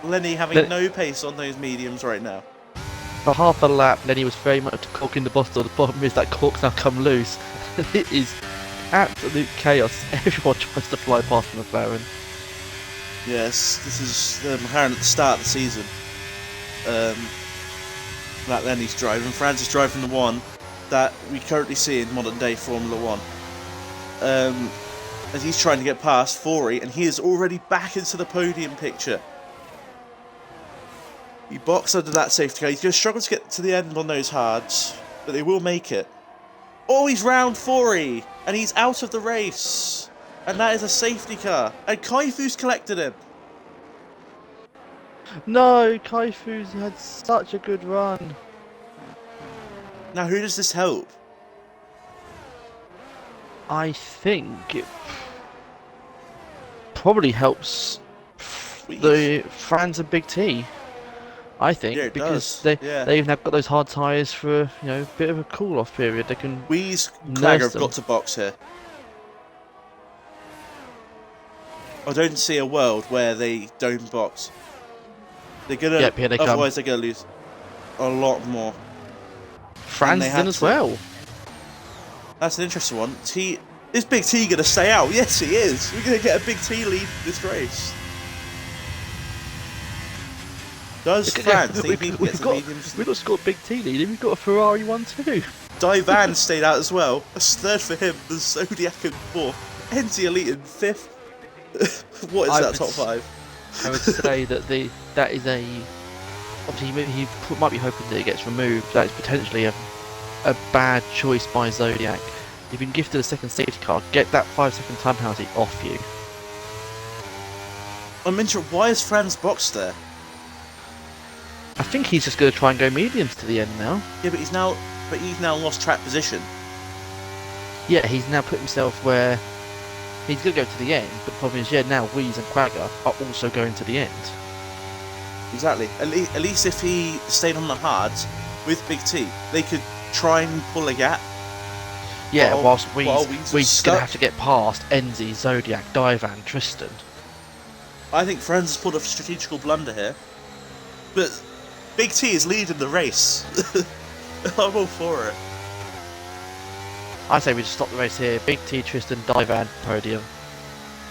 Lenny having no pace on those mediums right now. For half a lap, Lenny was very much corking the bottle. The problem is that cork's now come loose. It is absolute chaos. Everyone tries to fly past the McLaren. Yes, this is the McLaren at the start of the season. That Lenny's driving. Franz is driving the one that we currently see in modern day Formula 1. As he's trying to get past Fori, and he is already back into the podium picture. He boxed under that safety car. He's going to struggle to get to the end on those hards, but they will make it. Oh, he's round Fori, and he's out of the race. And that is a safety car. And Kaifu's collected him. No, Kaifu's had such a good run. Now, who does this help? I think it probably helps the Franz and Big T. I think, because they even have got those hard tyres for a bit of a cool-off period. They can. Weez and Quagga have got to box here. I don't see a world where they don't box. They're gonna. Yep, here they otherwise, come. they're gonna lose a lot more. Franz is in as well. That's an interesting one. Is Big T gonna stay out? Yes, he is. We're gonna get a Big T lead this race. Does Franz think he can get to mediums? We've not scored Big T lead, we've got a Ferrari 1-2. Divan stayed out as well. That's 3rd for him. The Zodiac in 4th. NZ Elite in 5th. What is that top 5? I would say that that is a... Obviously, he might be hoping that it gets removed. That is potentially a bad choice by Zodiac. You've been gifted a second safety car. Get that 5-second time penalty off you. I'm interested. Why is Franz boxed there? I think he's just going to try and go mediums to the end now. Yeah, but he's now lost track position. Yeah, he's now put himself where he's going to go to the end, but the problem is, now Weez and Quagga are also going to the end. Exactly. At least if he stayed on the hards with Big T, they could try and pull a gap. Yeah, whilst Weez is going to have to get past Enzi, Zodiac, Divan, Tristan. I think Franz has pulled a strategical blunder here, but Big T is leading the race. I'm all for it. I say we just stop the race here. Big T, Tristan, Divan, podium.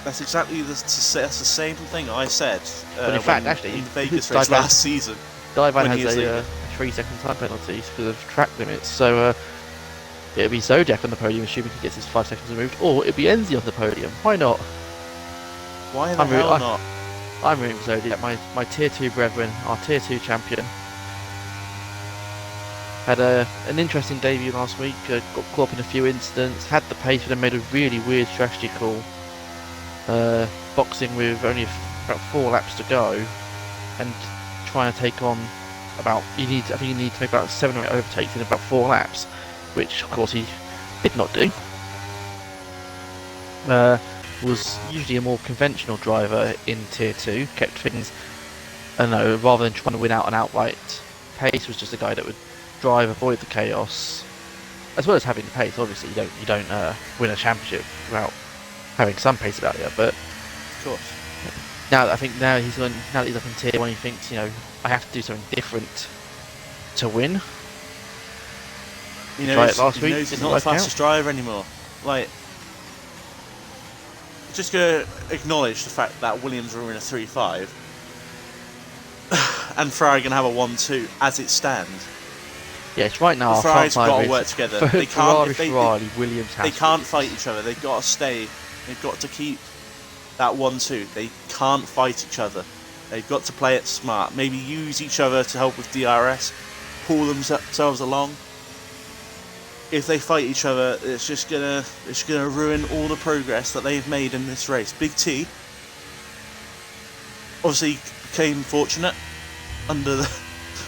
That's exactly that's the same thing I said. But in fact, actually, in the Vegas race last season. Divan has a 3-second time penalty because of track limits, so it'll be Zodiac on the podium, assuming he gets his 5 seconds removed, or it'll be Enzi on the podium. Why not? Why the hell not? I'm rooting for Zodiac, my tier 2 brethren, our tier 2 champion. Had an interesting debut last week, got caught up in a few incidents, had the pace, but then made a really weird strategy call. Boxing with only about 4 laps to go, and trying to take on I think you need to make about 7 or 8 overtakes in about 4 laps, which of course he did not do. Was usually a more conventional driver in tier 2, kept things, rather than trying to win out an outright pace, was just a guy that would drive, avoid the chaos, as well as having the pace. Obviously you don't win a championship without having some pace about you, but of course. Now that he's up in tier 1, he thinks, I have to do something different to win. He knows he's not the fastest driver anymore. Like, just gonna acknowledge the fact that Williams are in a 3.5 and Ferrari gonna have a 1.2 as it stands. Yes, right now Ferrari's got to work together. They can't. Williams they can't fight each other. They've got to stay. They've got to keep that 1-2. They can't fight each other. They've got to play it smart. Maybe use each other to help with DRS, pull themselves along. If they fight each other, it's just gonna ruin all the progress that they've made in this race. Big T obviously became fortunate under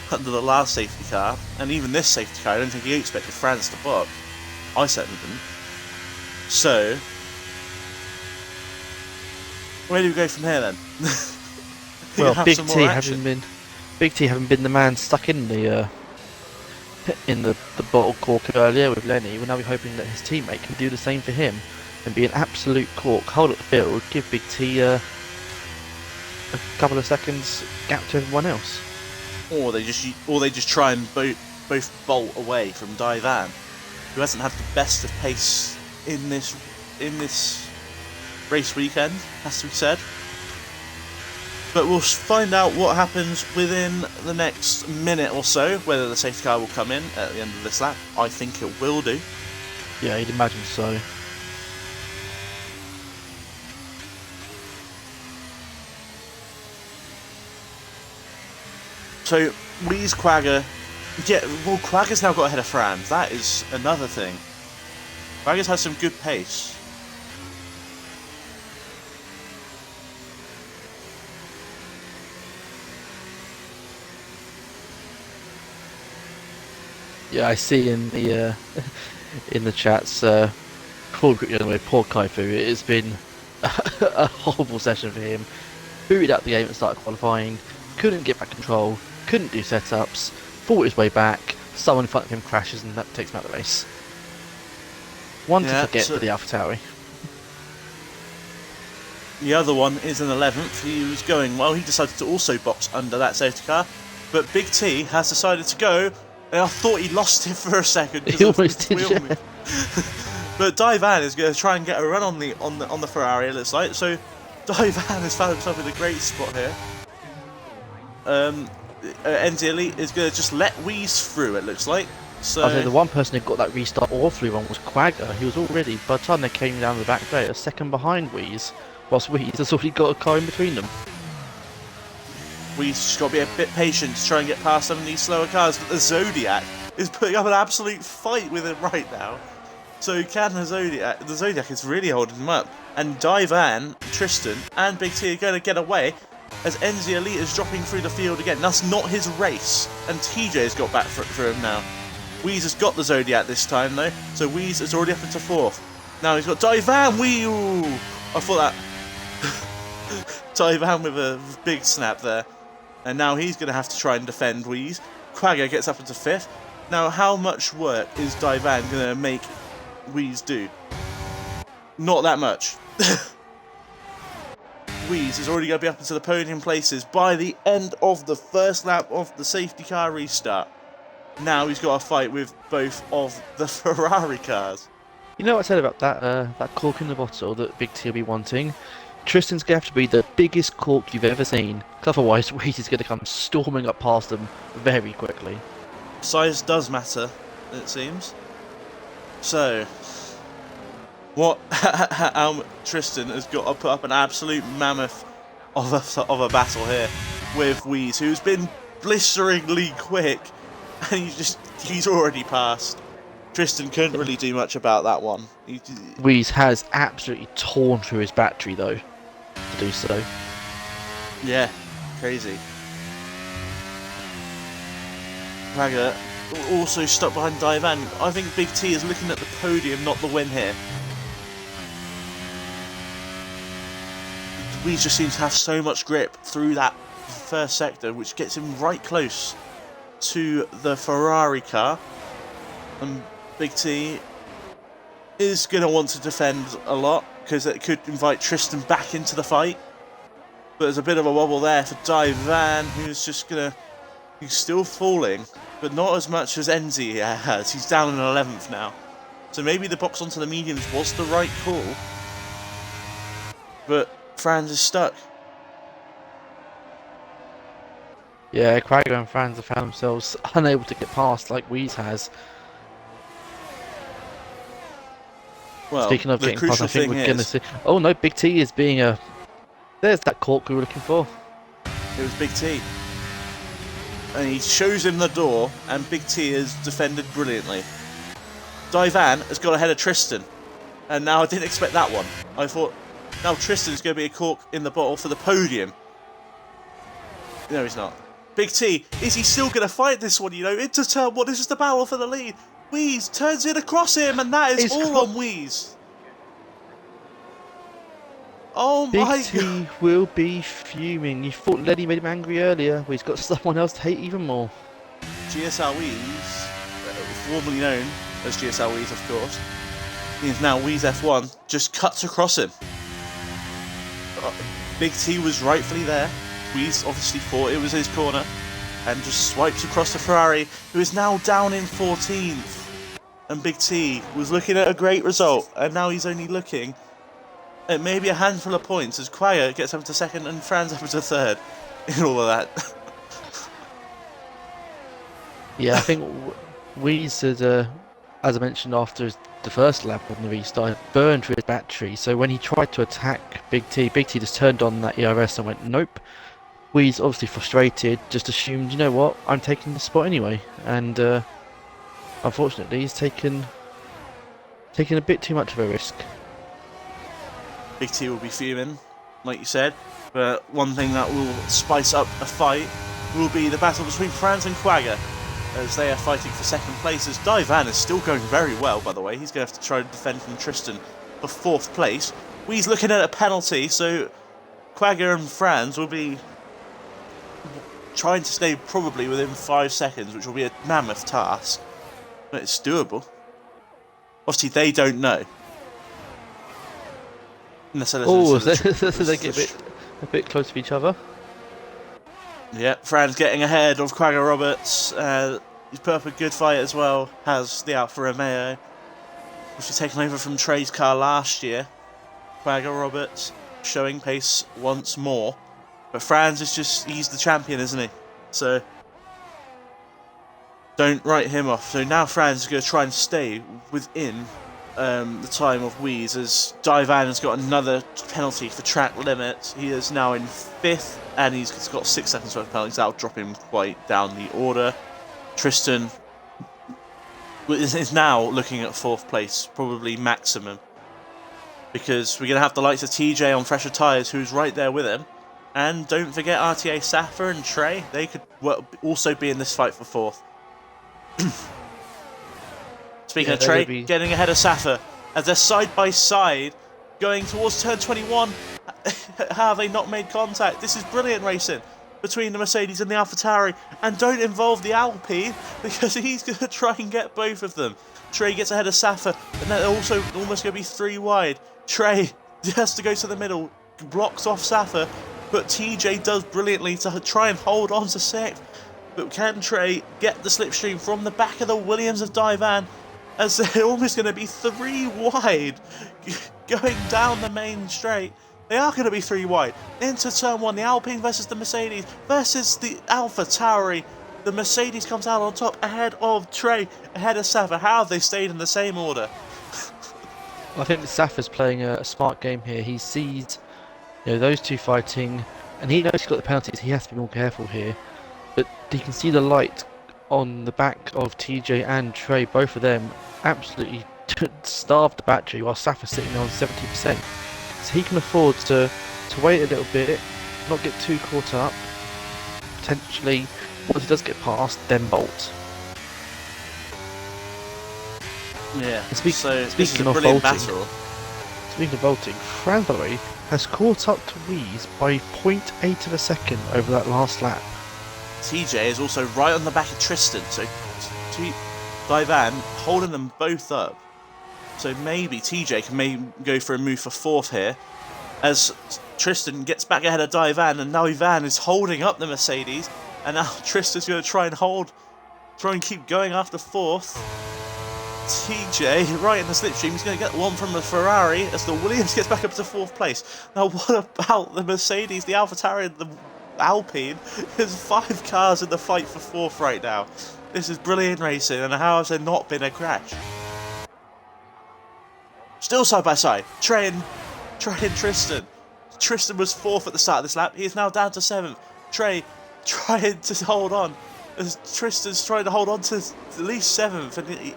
the last safety car, and even this safety car, I don't think he expected France to book. I certainly didn't. So, where do we go from here then? Well, Big T having been the man stuck in the bottle cork earlier with Lenny, we're now hoping that his teammate can do the same for him and be an absolute cork, hold up the field, give Big T a couple of seconds gap to everyone else. Or they just try and both bolt away from Divan, who hasn't had the best of pace in this race weekend, has to be said. But we'll find out what happens within the next minute or so, whether the safety car will come in at the end of this lap. I think it will do. Yeah, you'd imagine so. So, Weeze, Quagga... Yeah, well, Quagga's now got ahead of Franz. That is another thing. Quagga's has some good pace. Yeah, I see in the chats, poor Kaifu. It has been a horrible session for him. Booted out the game and started qualifying. Couldn't get back control. Couldn't do setups. Fought his way back. Someone in front of him crashes and that takes him out of the race. One to forget for the AlphaTauri. The other one is in 11th. He was going well. He decided to also box under that safety car, but Big T has decided to go. And I thought he lost it for a second. He almost did. Yeah. But Divan is going to try and get a run on the Ferrari. It looks like so. Divan has found himself in a great spot here. NZ Elite is going to just let Weeze through. It looks like. So I say the one person who got that restart or flew on was Quagga. He was already, by the time they came down the back straight, a second behind Weeze, whilst Weeze has already got a car in between them. We've just got to be a bit patient to try and get past some of these slower cars, but the Zodiac is putting up an absolute fight with him right now. So can the Zodiac is really holding him up. And Divan, Tristan, and Big T are going to get away as NZ Elite is dropping through the field again. That's not his race, and TJ's got back for him now. Weeze has got the Zodiac this time though, so Weeze is already up into 4th. Now he's got Divan, I thought that Divan with a big snap there. And now he's going to have to try and defend Weeze. Quagga gets up into 5th. Now, how much work is Divan going to make Weeze do? Not that much. Weeze is already going to be up into the podium places by the end of the first lap of the safety car restart. Now he's got a fight with both of the Ferrari cars. You know what I said about that cork in the bottle that Big T will be wanting? Tristan's going to have to be the biggest cork you've ever seen. 'Cause otherwise, Reese is going to come storming up past them very quickly. Size does matter, it seems. So, what Tristan has got to put up an absolute mammoth of a battle here with Wheeze, who's been blisteringly quick, and he's already passed. Tristan couldn't really do much about that one. Reese has absolutely torn through his battery though, to do so. Yeah, crazy. Quagga also stuck behind Divan. I think Big T is looking at the podium, not the win here. Wheeze just seems to have so much grip through that first sector, which gets him right close to the Ferrari car. And Big T is going to want to defend a lot, because it could invite Tristan back into the fight. But there's a bit of a wobble there for Divan, who's just going to... He's still falling, but not as much as Enzi has. He's down in 11th now. So maybe the box onto the mediums was the right call. But Franz is stuck. Yeah, Quagga and Franz have found themselves unable to get past like Wheeze has. Well, speaking of the getting past, I crucial think thing we're going to is, see... Oh no, Big T is being a... There's that cork we were looking for. it was Big T. And he shows him the door, and Big T has defended brilliantly. Divan has got ahead of Tristan. And now I didn't expect that one. I thought, now Tristan's going to be a cork in the bottle for the podium. No, he's not. Big T, is he still going to fight this one, you know? Into turn one, this is the battle for the lead. Wheeze turns it across him, and that is all on Wheeze. Oh my god. Big T will be fuming. You thought Lenny made him angry earlier, but he's got someone else to hate even more. GSL Wheeze, formerly known as GSL Wheeze, of course, he is now Wheeze F1, just cuts across him. Big T was rightfully there. Wheeze obviously thought it was his corner, and just swipes across the Ferrari, who is now down in 14th. And Big T was looking at a great result, and now he's only looking at maybe a handful of points as Quagga gets up to second and Franz up to third in all of that. Yeah, I think Wheeze had, as I mentioned after the first lap on the restart, burned through his battery. So when he tried to attack Big T just turned on that ERS and went, nope. Wheeze, obviously frustrated, just assumed, you know what, I'm taking the spot anyway. And unfortunately, he's taken a bit too much of a risk. Big T will be fuming, like you said, but one thing that will spice up a fight will be the battle between Franz and Quagga, as they are fighting for second place, as Divan is still going very well, by the way. He's going to have to try to defend from Tristan for 4th place. He's looking at a penalty, so Quagga and Franz will be trying to stay probably within 5 seconds, which will be a mammoth task, but it's doable. Obviously, they don't know. Oh, so they get a bit close to each other. Yeah, Fran's getting ahead of Quagga Roberts. He's put up a good fight as well. Has the Alfa Romeo, which was taken over from Trey's car last year. Quagga Roberts showing pace once more. But Franz is he's the champion, isn't he? So don't write him off. So now Franz is going to try and stay within the time of Wheeze, as Divan has got another penalty for track limits. He is now in 5th, and he's got 6 seconds worth of penalties. That'll drop him quite down the order. Tristan is now looking at 4th place, probably maximum, because we're going to have the likes of TJ on fresher tyres, who's right there with him. And don't forget RTA Safa and Trey. They could also be in this fight for 4th. Speaking of Trey, getting ahead of Safa, as they're side by side, going towards turn 21. How have they not made contact? This is brilliant racing between the Mercedes and the AlphaTauri, and don't involve the Alpine, because he's going to try and get both of them. Trey gets ahead of Safa, and they're also almost going to be 3 wide. Trey has to go to the middle, blocks off Safa, but TJ does brilliantly to try and hold on to 6th. But can Trey get the slipstream from the back of the Williams of Divan, as they're almost going to be 3 wide going down the main straight? They are going to be 3 wide. Into turn 1, the Alpine versus the Mercedes versus the Alpha Tauri. The Mercedes comes out on top ahead of Trey, ahead of Safa. How have they stayed in the same order? I think that Safa's playing a smart game here. He sees, those two fighting, and he knows he's got the penalties. He has to be more careful here. But you can see the light on the back of TJ and Trey. Both of them absolutely starved the battery while Safa's sitting on 70%. So he can afford to wait a little bit, not get too caught up. Potentially, once he does get past, then bolt. Yeah. Speaking of of bolting, bolting, speaking of bolting, Franz, by the way, has caught up to Weeze by 0.8 of a second over that last lap. TJ is also right on the back of Tristan, so Divan holding them both up. So maybe TJ can go for a move for 4th here, as Tristan gets back ahead of Divan, and now Ivan is holding up the Mercedes, and now Tristan's going to try and keep going after 4th. TJ right in the slipstream, he's going to get one from the Ferrari as the Williams gets back up to 4th place. Now what about the Mercedes, the AlphaTauri and the Alpine? There's 5 cars in the fight for 4th right now. This is brilliant racing, and how has there not been a crash? Still side by side, Trey and Tristan. Tristan was 4th at the start of this lap, he is now down to 7th. Trey trying to hold on, as Tristan's trying to hold on to at least 7th, and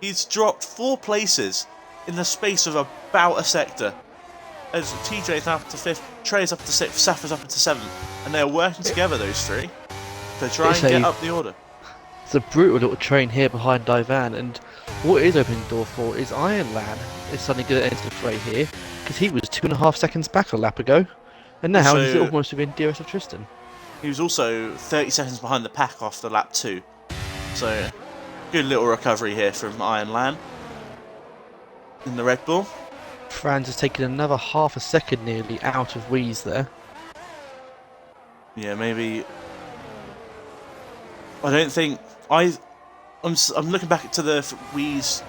he's dropped 4 places in the space of about a sector. As TJ is now up to 5th, Trey is up to 6th, Safa's up to 7th, and they're working together, those 3, to try and get up the order. It's a brutal little train here behind Divan, and what it is opening the door for is Ironland is suddenly going to enter the fray here, because he was 2.5 seconds back a lap ago, and now he's almost within DRS of Tristan. He was also 30 seconds behind the pack after lap 2, so good little recovery here from Ironland in the Red Bull. Franz has taken another half a second nearly out of Weeze there. Yeah, maybe. I don't think I'm looking back to the Weeze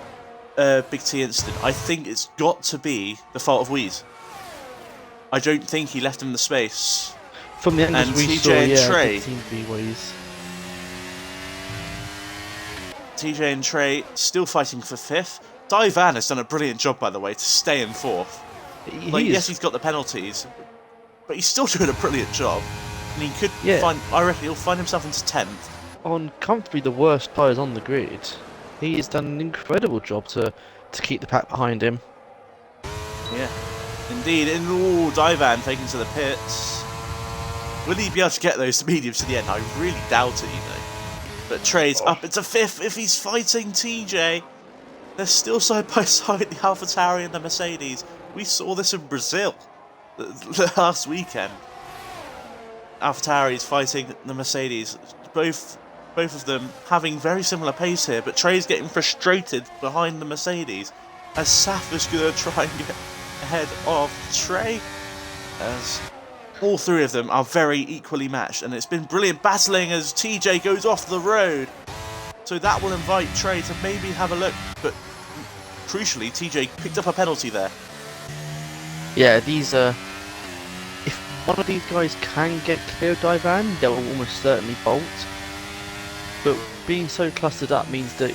Big T incident. I think it's got to be the fault of Weeze. I don't think he left him the space. From the angles we saw, Trey, it seemed to be Weeze. TJ and Trey still fighting for 5th. Divan has done a brilliant job, by the way, to stay in 4th. Yes, he's got the penalties, but he's still doing a brilliant job. And he could I reckon he'll find himself into 10th. On comfortably the worst tyres on the grid, he has done an incredible job to keep the pack behind him. Yeah, indeed. And Divan taken to the pits. Will he be able to get those mediums to the end? I really doubt it, But Trey's up into 5th if he's fighting TJ. They're still side by side, the AlphaTauri and the Mercedes. We saw this in Brazil last weekend. AlphaTauri is fighting the Mercedes. Both of them having very similar pace here, but Trey's getting frustrated behind the Mercedes as Safa's going to try and get ahead of Trey. As all 3 of them are very equally matched, and it's been brilliant battling as TJ goes off the road. So that will invite Trey to maybe have a look, but crucially, TJ picked up a penalty there. Yeah, these if one of these guys can get clear of Divan, they'll almost certainly bolt. But being so clustered up means that,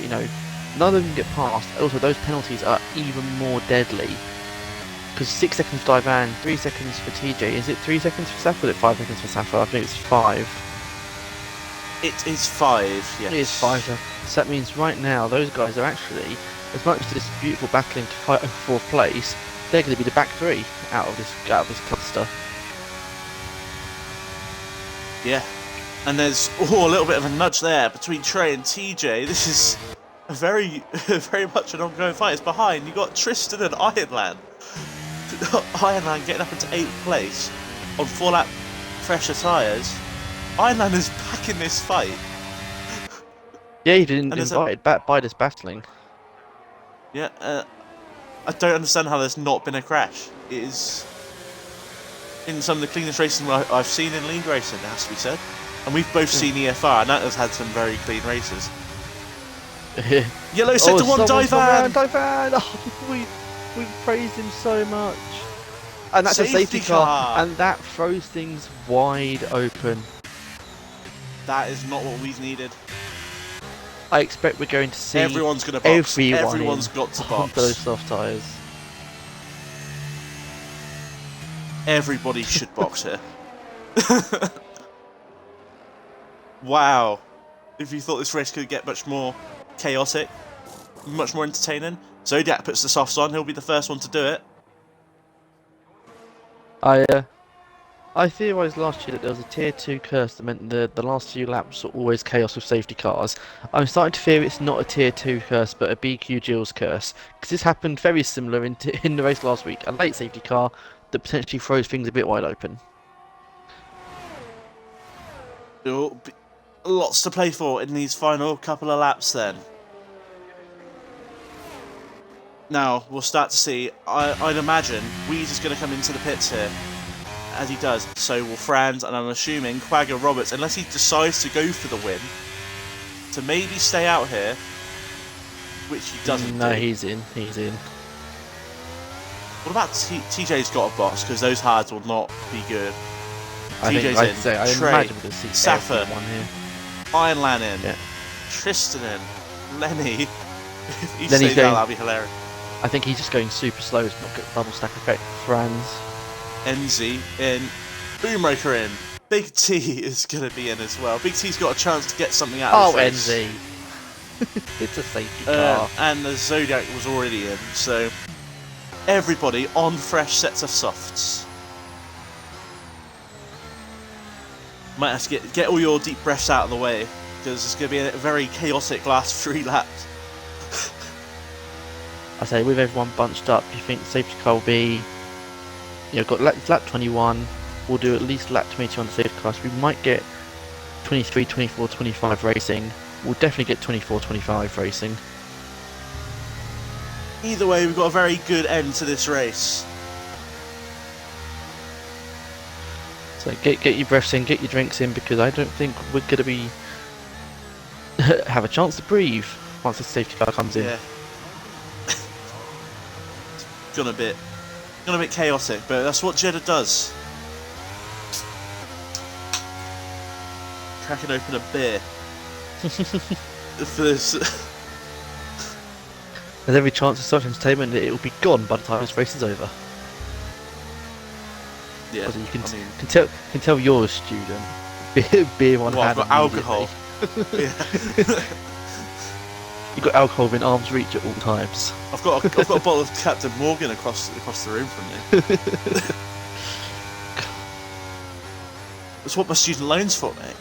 none of them can get past. Also, those penalties are even more deadly. Because 6 seconds for Divan, 3 seconds for TJ. Is it 3 seconds for Safa or is it 5 seconds for Safa? I think it's 5. It is 5, yes. It is 5. So that means right now, those guys are actually, as much as this beautiful battling to fight over 4th place, they're going to be the back 3 out of this cluster. Yeah. And there's a little bit of a nudge there between Trey and TJ. This is a very much an ongoing fight. It's behind. You've got Tristan and Ironland. Ironland getting up into 8th place on 4-lap fresher tyres. Ironland is back in this fight. Yeah, he's been invited back by this battling. Yeah, I don't understand how there's not been a crash. It is in some of the cleanest racing I've seen in league racing, it has to be said. And we've both seen EFR, and that has had some very clean races. Yellow sector 1, Divan! Divan! Oh, we praised him so much. And that's a safety car, car. and that throws things wide open. That is not what we've needed. I expect we're going to see everyone's going to box. everyone Everyone's got to onto those box. soft tyres. Everybody should box here. Wow. If you thought this race could get much more chaotic, much more entertaining, Zodiac puts the softs on. He'll be the first one to do it. I theorised last year that there was a tier 2 curse that meant the last few laps were always chaos with safety cars. I'm starting to fear it's not a tier 2 curse but a BQ Jill's curse, because this happened very similar in the race last week. A late safety car that potentially throws things a bit wide open. Lots to play for in these final couple of laps then. Now, we'll start to see, I'd imagine, Weeze is going to come into the pits here. As he does, so will Franz, and I'm assuming Quagga Roberts, unless he decides to go for the win, to maybe stay out here, which he doesn't No, do. he's in. What about TJ's got a box, because those hards will not be good. I TJ's in, I Trey, imagine we're going to see Safa, everyone here. Ironlan in, Yeah. Tristan in, Lenny. If he Lenny's stays going, out, that'll be hilarious. I think he's just going super slow to not get the double stack effect. Franz. Enzi in, Boomraker in, Big T is going to be in as well. Big T's got a chance to get something out of this race. Enzi. It's a safety car. And the Zodiac was already in, so everybody on fresh sets of softs. Might have to get all your deep breaths out of the way, because it's going to be a very chaotic last 3 laps. I say, with everyone bunched up, you think safety car will be... got lap 21, we'll do at least lap 22 on the safety car, so we might get 23, 24, 25 racing. We'll definitely get 24, 25 racing. Either way, we've got a very good end to this race. So get your breaths in, get your drinks in, because I don't think we're going to be... have a chance to breathe once the safety car comes in. Yeah. Gonna a bit chaotic, but that's what Jeddah does. Cracking open a beer for this. There's every chance of such entertainment that it will be gone by the time this race is over. Yeah, Also, you can tell you're a student. Beer on hand. I've got alcohol. Yeah. You've got alcohol within arm's reach at all times. I've got a bottle of Captain Morgan across the room from me. That's what my student loan's for, mate.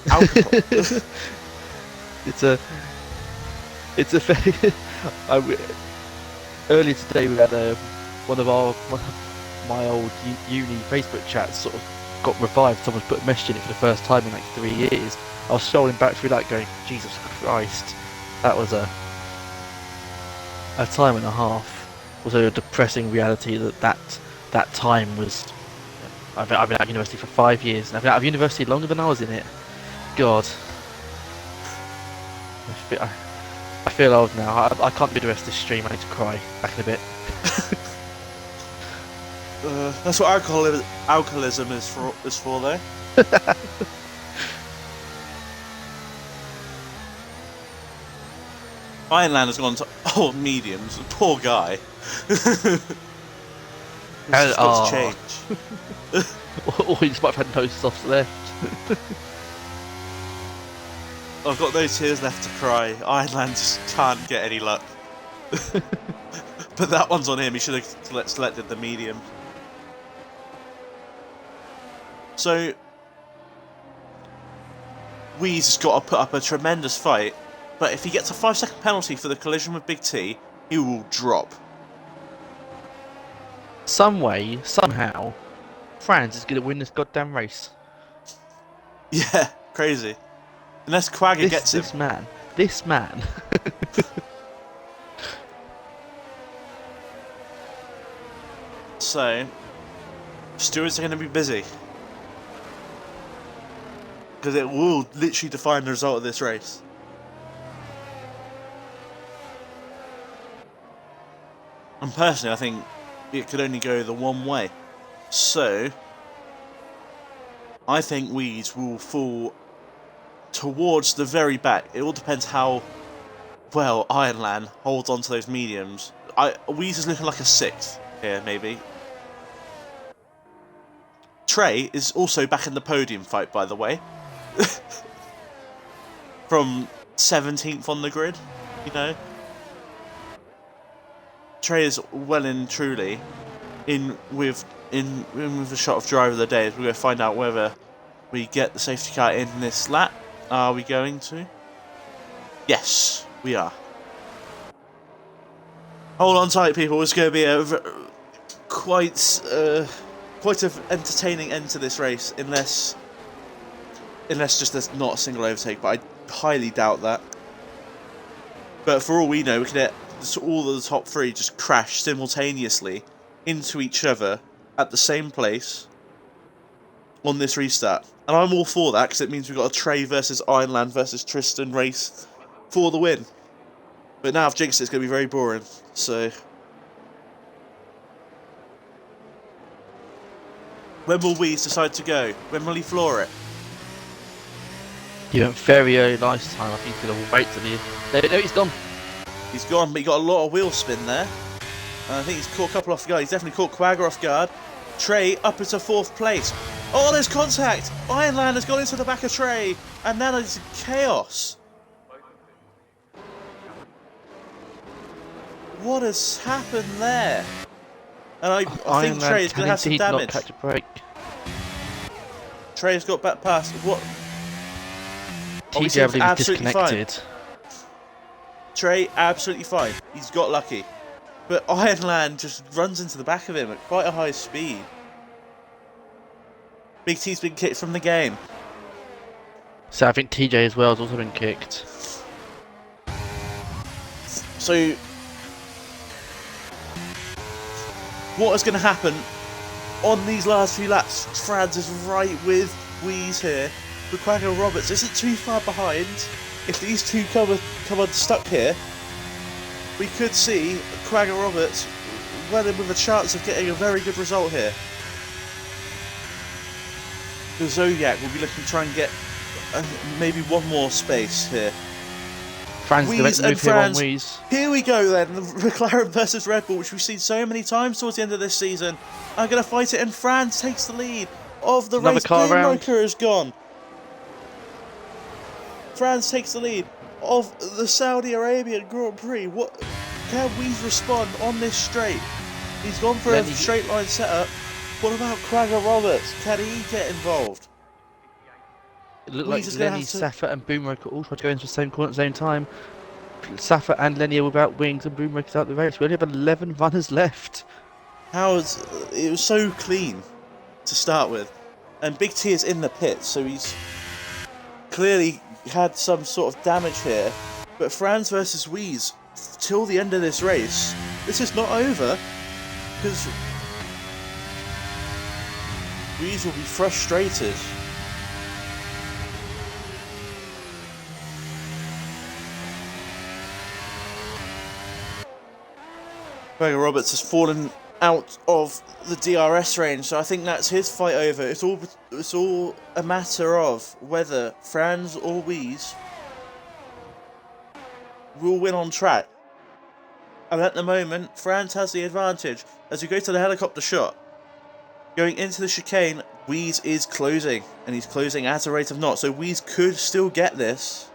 Alcohol. It's a very... earlier today we had one of my old uni Facebook chats sort of got revived. Someone's put a message in it for the first time in like 3 years. I was scrolling back through that going, Jesus Christ, that was a time and a half. Also a depressing reality that time was... I've been out of university for 5 years, and I've been out of university longer than I was in it. God. I feel old now. I can't do the rest of this stream. I need to cry. Back in a bit. That's what alcoholism is for though. Ironland has gone to mediums. Poor guy. It's got to change. Or he just might have had no softs left. I've got no tears left to cry. Ironland just can't get any luck. But that one's on him. He should have selected the medium. So Weeze has got to put up a tremendous fight, but if he gets a 5-second penalty for the collision with Big T, he will drop. Some way, somehow, Franz is going to win this goddamn race. Yeah, crazy. Unless Quagga gets him. This man. So, stewards are going to be busy. Because it will literally define the result of this race. And personally, I think it could only go the one way. So, I think Weeds will fall towards the very back. It all depends how well Ironland holds on to those mediums. Weeds is looking like a 6th here, maybe. Trey is also back in the podium fight, by the way. From 17th on the grid, you know. Trey is well and truly in with a shot of driver of the day. As we're going to find out whether we get the safety car in this lap. Are we going to? Yes, we are. Hold on tight, people. It's going to be a quite an entertaining end to this race, unless just there's not a single overtake. But I highly doubt that. But for all we know, we could get all of the top 3 just crash simultaneously into each other at the same place on this restart. And I'm all for that, because it means we've got a Trey versus Ironland versus Tristan race for the win. But now I've jinxed it, it's going to be very boring. So, when will Weeze decide to go? When will he floor it? He went very early last time. I think he's going to wait till the end. No, he's gone. He's gone, but he got a lot of wheel spin there. And I think he's caught a couple off guard. He's definitely caught Quagga off guard. Trey up into 4th place. Oh, there's contact! Ironland has gone into the back of Trey. And now there's chaos. What has happened there? And I think Trey is going to have some damage. Not catch a break. Trey has got back past. What? TJ, I believe, is disconnected. Fine. Trey, absolutely fine. He's got lucky. But Ironland just runs into the back of him at quite a high speed. Big T's been kicked from the game. So I think TJ as well has also been kicked. So, what is going to happen on these last few laps? Franz is right with Weeze here. But Quagga Roberts isn't too far behind. If these two come unstuck here, we could see Quagga Roberts well in with a chance of getting a very good result here. The Zodiac will be looking to try and get maybe one more space here. Franz Weeze and Franz. Here we go then, the McLaren versus Red Bull, which we've seen so many times towards the end of this season. I'm going to fight it, and Franz takes the lead of the race. Boomroker is gone. Franz takes the lead of the Saudi Arabian Grand Prix. What can Weeze respond on this straight? He's gone for a straight line setup. What about Quagga Roberts? Can he get involved? It looked like Lenny, Safa and Boomroker all tried to go into the same corner at the same time. Safa and Lenny are without wings and Boomroker's out the race. We only have 11 runners left. It was so clean to start with. And Big T is in the pits, so he's clearly had some sort of damage here. But Franz versus Weeze, till the end of this race, this is not over, because Weeze will be frustrated. Quagga Roberts has fallen out of the DRS range, so I think that's his fight over. It's all a matter of whether Franz or Weeze will win on track. And at the moment, Franz has the advantage. As we go to the helicopter shot, going into the chicane, Weeze is closing, and he's closing at a rate of knots, so Weeze could still get this.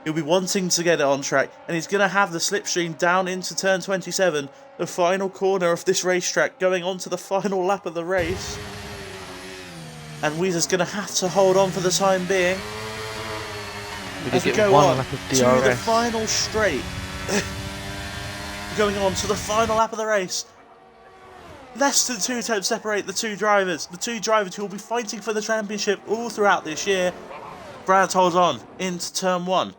He'll be wanting to get it on track, and he's going to have the slipstream down into turn 27, the final corner of this racetrack, going on to the final lap of the race. And Weezer's going to have to hold on for the time being. As we go on to the final straight. Going on to the final lap of the race. Less than 2 attempts separate the two drivers. The two drivers who will be fighting for the championship all throughout this year. Franz holds on into turn 1.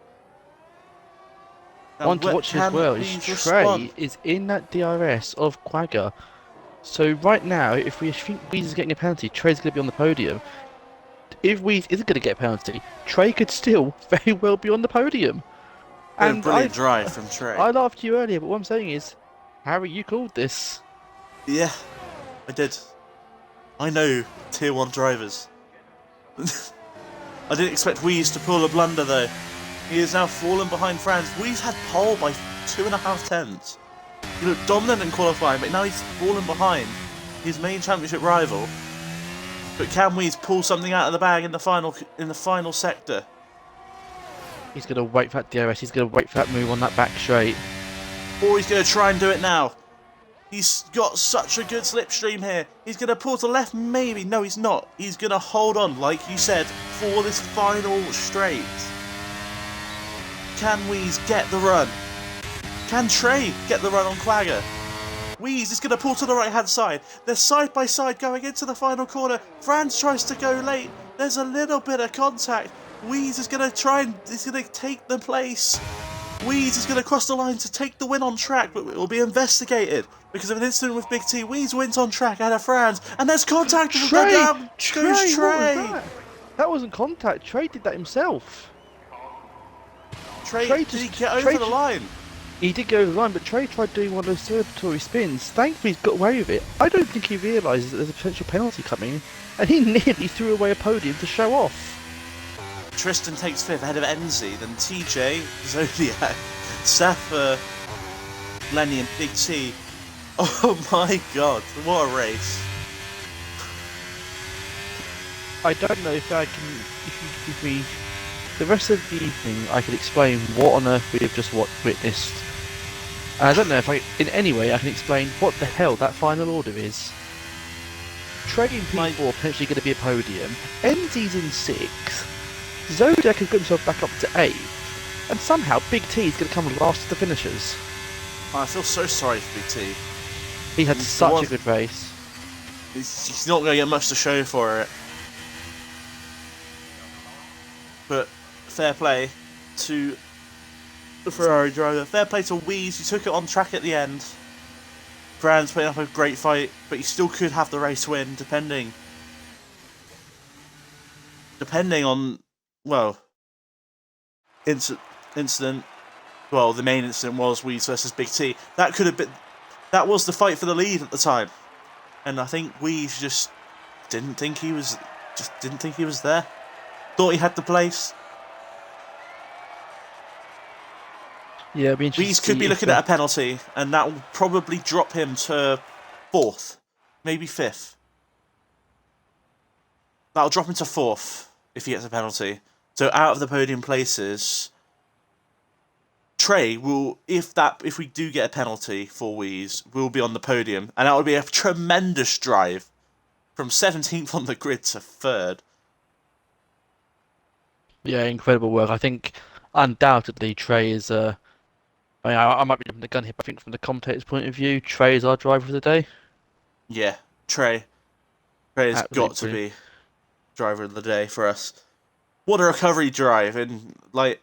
One to watch as well is Trey is in that DRS of Quagga. So right now, if we think Weeze is getting a penalty, Trey's going to be on the podium. If Weeze isn't going to get a penalty, Trey could still very well be on the podium. And a brilliant drive from Trey. I laughed at you earlier, but what I'm saying is, Harry, you called this. Yeah. I did. I know Tier 1 drivers. I didn't expect Weeze to pull a blunder though. He is now fallen behind Franz. Weeze had pole by 2.5 tenths. He looked dominant in qualifying, but now he's fallen behind his main championship rival. But can Weeze pull something out of the bag in the final sector? He's going to wait for that DRS. He's going to wait for that move on that back straight. Or he's going to try and do it now. He's got such a good slipstream here. He's going to pull to the left, maybe. No, he's not. He's going to hold on, like you said, for this final straight. Can Weeze get the run? Can Trey get the run on Quagga? Weeze is going to pull to the right-hand side. They're side by side going into the final corner. Franz tries to go late. There's a little bit of contact. Weeze is going to he's going to take the place. Weeze is going to cross the line to take the win on track, but it will be investigated because of an incident with Big T. Weeze wins on track out of Franz, and there's contact. Trey! Down goes Trey. What was that? That wasn't contact. Trey did that himself. Trey did he get over the line? He did go over the line, but Trey tried doing one of those celebratory spins. Thankfully, he's got away with it. I don't think he realises that there's a potential penalty coming, and he nearly threw away a podium to show off. Tristan takes 5th ahead of Enzi, then TJ, Zodiac, Seth, Lenny and Big T. Oh my god, what a race. I don't know if I can, if you give me the rest of the evening, I can explain what on earth we have just witnessed. And I don't know if in any way I can explain what the hell that final order is. Trey in P4 potentially going to be a podium, Enzi's in 6th, Zodiac has got himself back up to 8th, and somehow Big T is going to come last to the finishers. I feel so sorry for Big T. He had such a good race. He's not going to get much to show for it. But fair play to the Ferrari driver. Fair play to Weeze, who took it on track at the end. Franz putting up a great fight, but he still could have the race win, depending on, well, incident. Well, the main incident was Weeze versus Big T. That could have been. That was the fight for the lead at the time, and I think Weeze just didn't think he was there. Thought he had the place. Yeah, it'd be interesting. Weeze could be looking at a penalty, and that will probably drop him to 4th, maybe 5th. That'll drop him to 4th if he gets a penalty. So out of the podium places, Trey will, if we do get a penalty for Weeze, will be on the podium, and that would be a tremendous drive from 17th on the grid to 3rd. Yeah, incredible work. I think undoubtedly Trey is. I might be jumping the gun here, but I think from the commentator's point of view, Trey is our driver of the day. Yeah, Trey has Absolutely got to be driver of the day for us. What a recovery drive, and I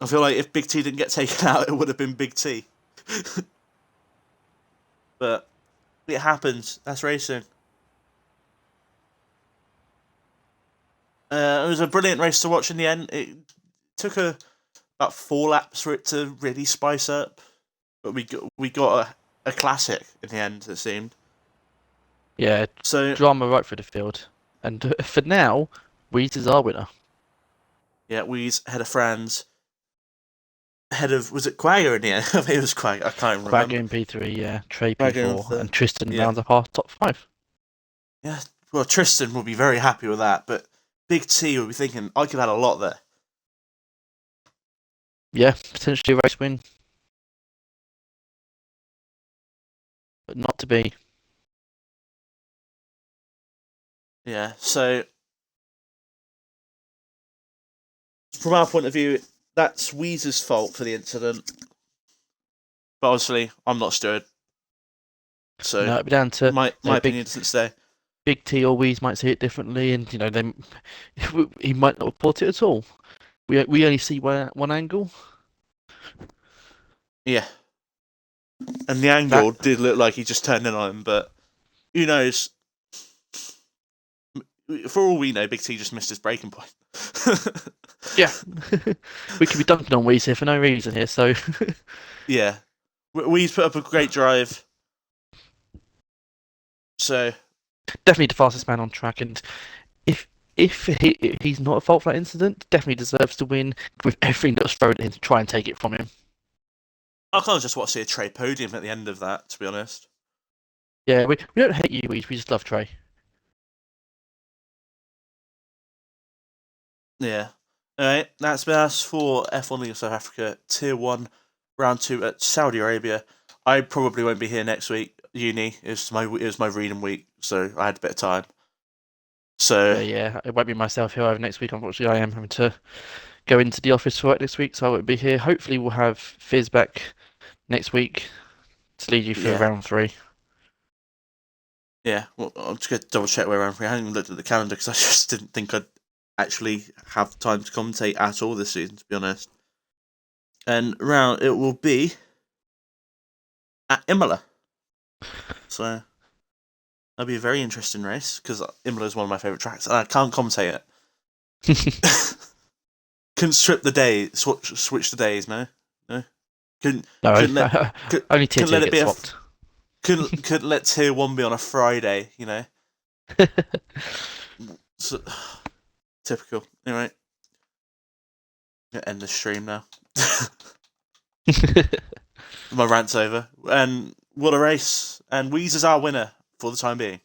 feel like if Big T didn't get taken out, it would have been Big T. But it happens. That's racing. It was a brilliant race to watch in the end. It took about 4 laps for it to really spice up, but we got a classic in the end, it seemed. Yeah, so drama right through the field. And for now, Weeze is our winner. Yeah, Weeze ahead of Franz. Ahead of, was it Quagga in the end? I think it was Quagga, I can't remember. Quagga in P3, yeah. Trey P4, and Tristan rounds up our top 5. Yeah, well, Tristan will be very happy with that, but Big T will be thinking, I could have had a lot there. Yeah, potentially a race win. But not to be. Yeah, so from our point of view, that's Weeze's fault for the incident. But obviously, I'm not steward. So no, it'd be down to my opinion doesn't stay. Big T or Weeze might see it differently, and he might not report it at all. We only see one angle. Yeah, and the angle did look like he just turned in on him, but who knows? For all we know, Big T just missed his braking point. Yeah, we could be dunking on Weeze here for no reason here. So yeah, Weeze put up a great drive. So Definitely the fastest man on track, and if he's not at fault for that incident, definitely deserves to win with everything that was thrown at him to try and take it from him. I kind of just want to see a Trey podium at the end of that, to be honest. Yeah, we don't hate you, we just love Trey. Yeah. Alright, that's been us for F1 League of South Africa Tier 1 Round 2 at Saudi Arabia. I probably won't be here next week. Uni is my reading week, so I had a bit of time. So Yeah, it won't be myself here over next week. Unfortunately, I am having to go into the office for work this week, so I won't be here. Hopefully, we'll have Fizz back next week to lead you through yeah, round 3. yeah. Well, I'm just gonna double check where I'm free. I hadn't even looked at the calendar because I just didn't think I'd actually have time to commentate at all this season, to be honest. And round it will be at Imola. So that'll be a very interesting race because Imola is one of my favourite tracks, and I can't commentate it. Couldn't strip the day, switch the days. No. Couldn't No, couldn't let only tier couldn't 2 let it be gets swapped. couldn't let tier 1 be on a Friday. So, typical. Anyway, I'm gonna end the stream now. My rant's over. And what a race! And Weezer's our winner for the time being.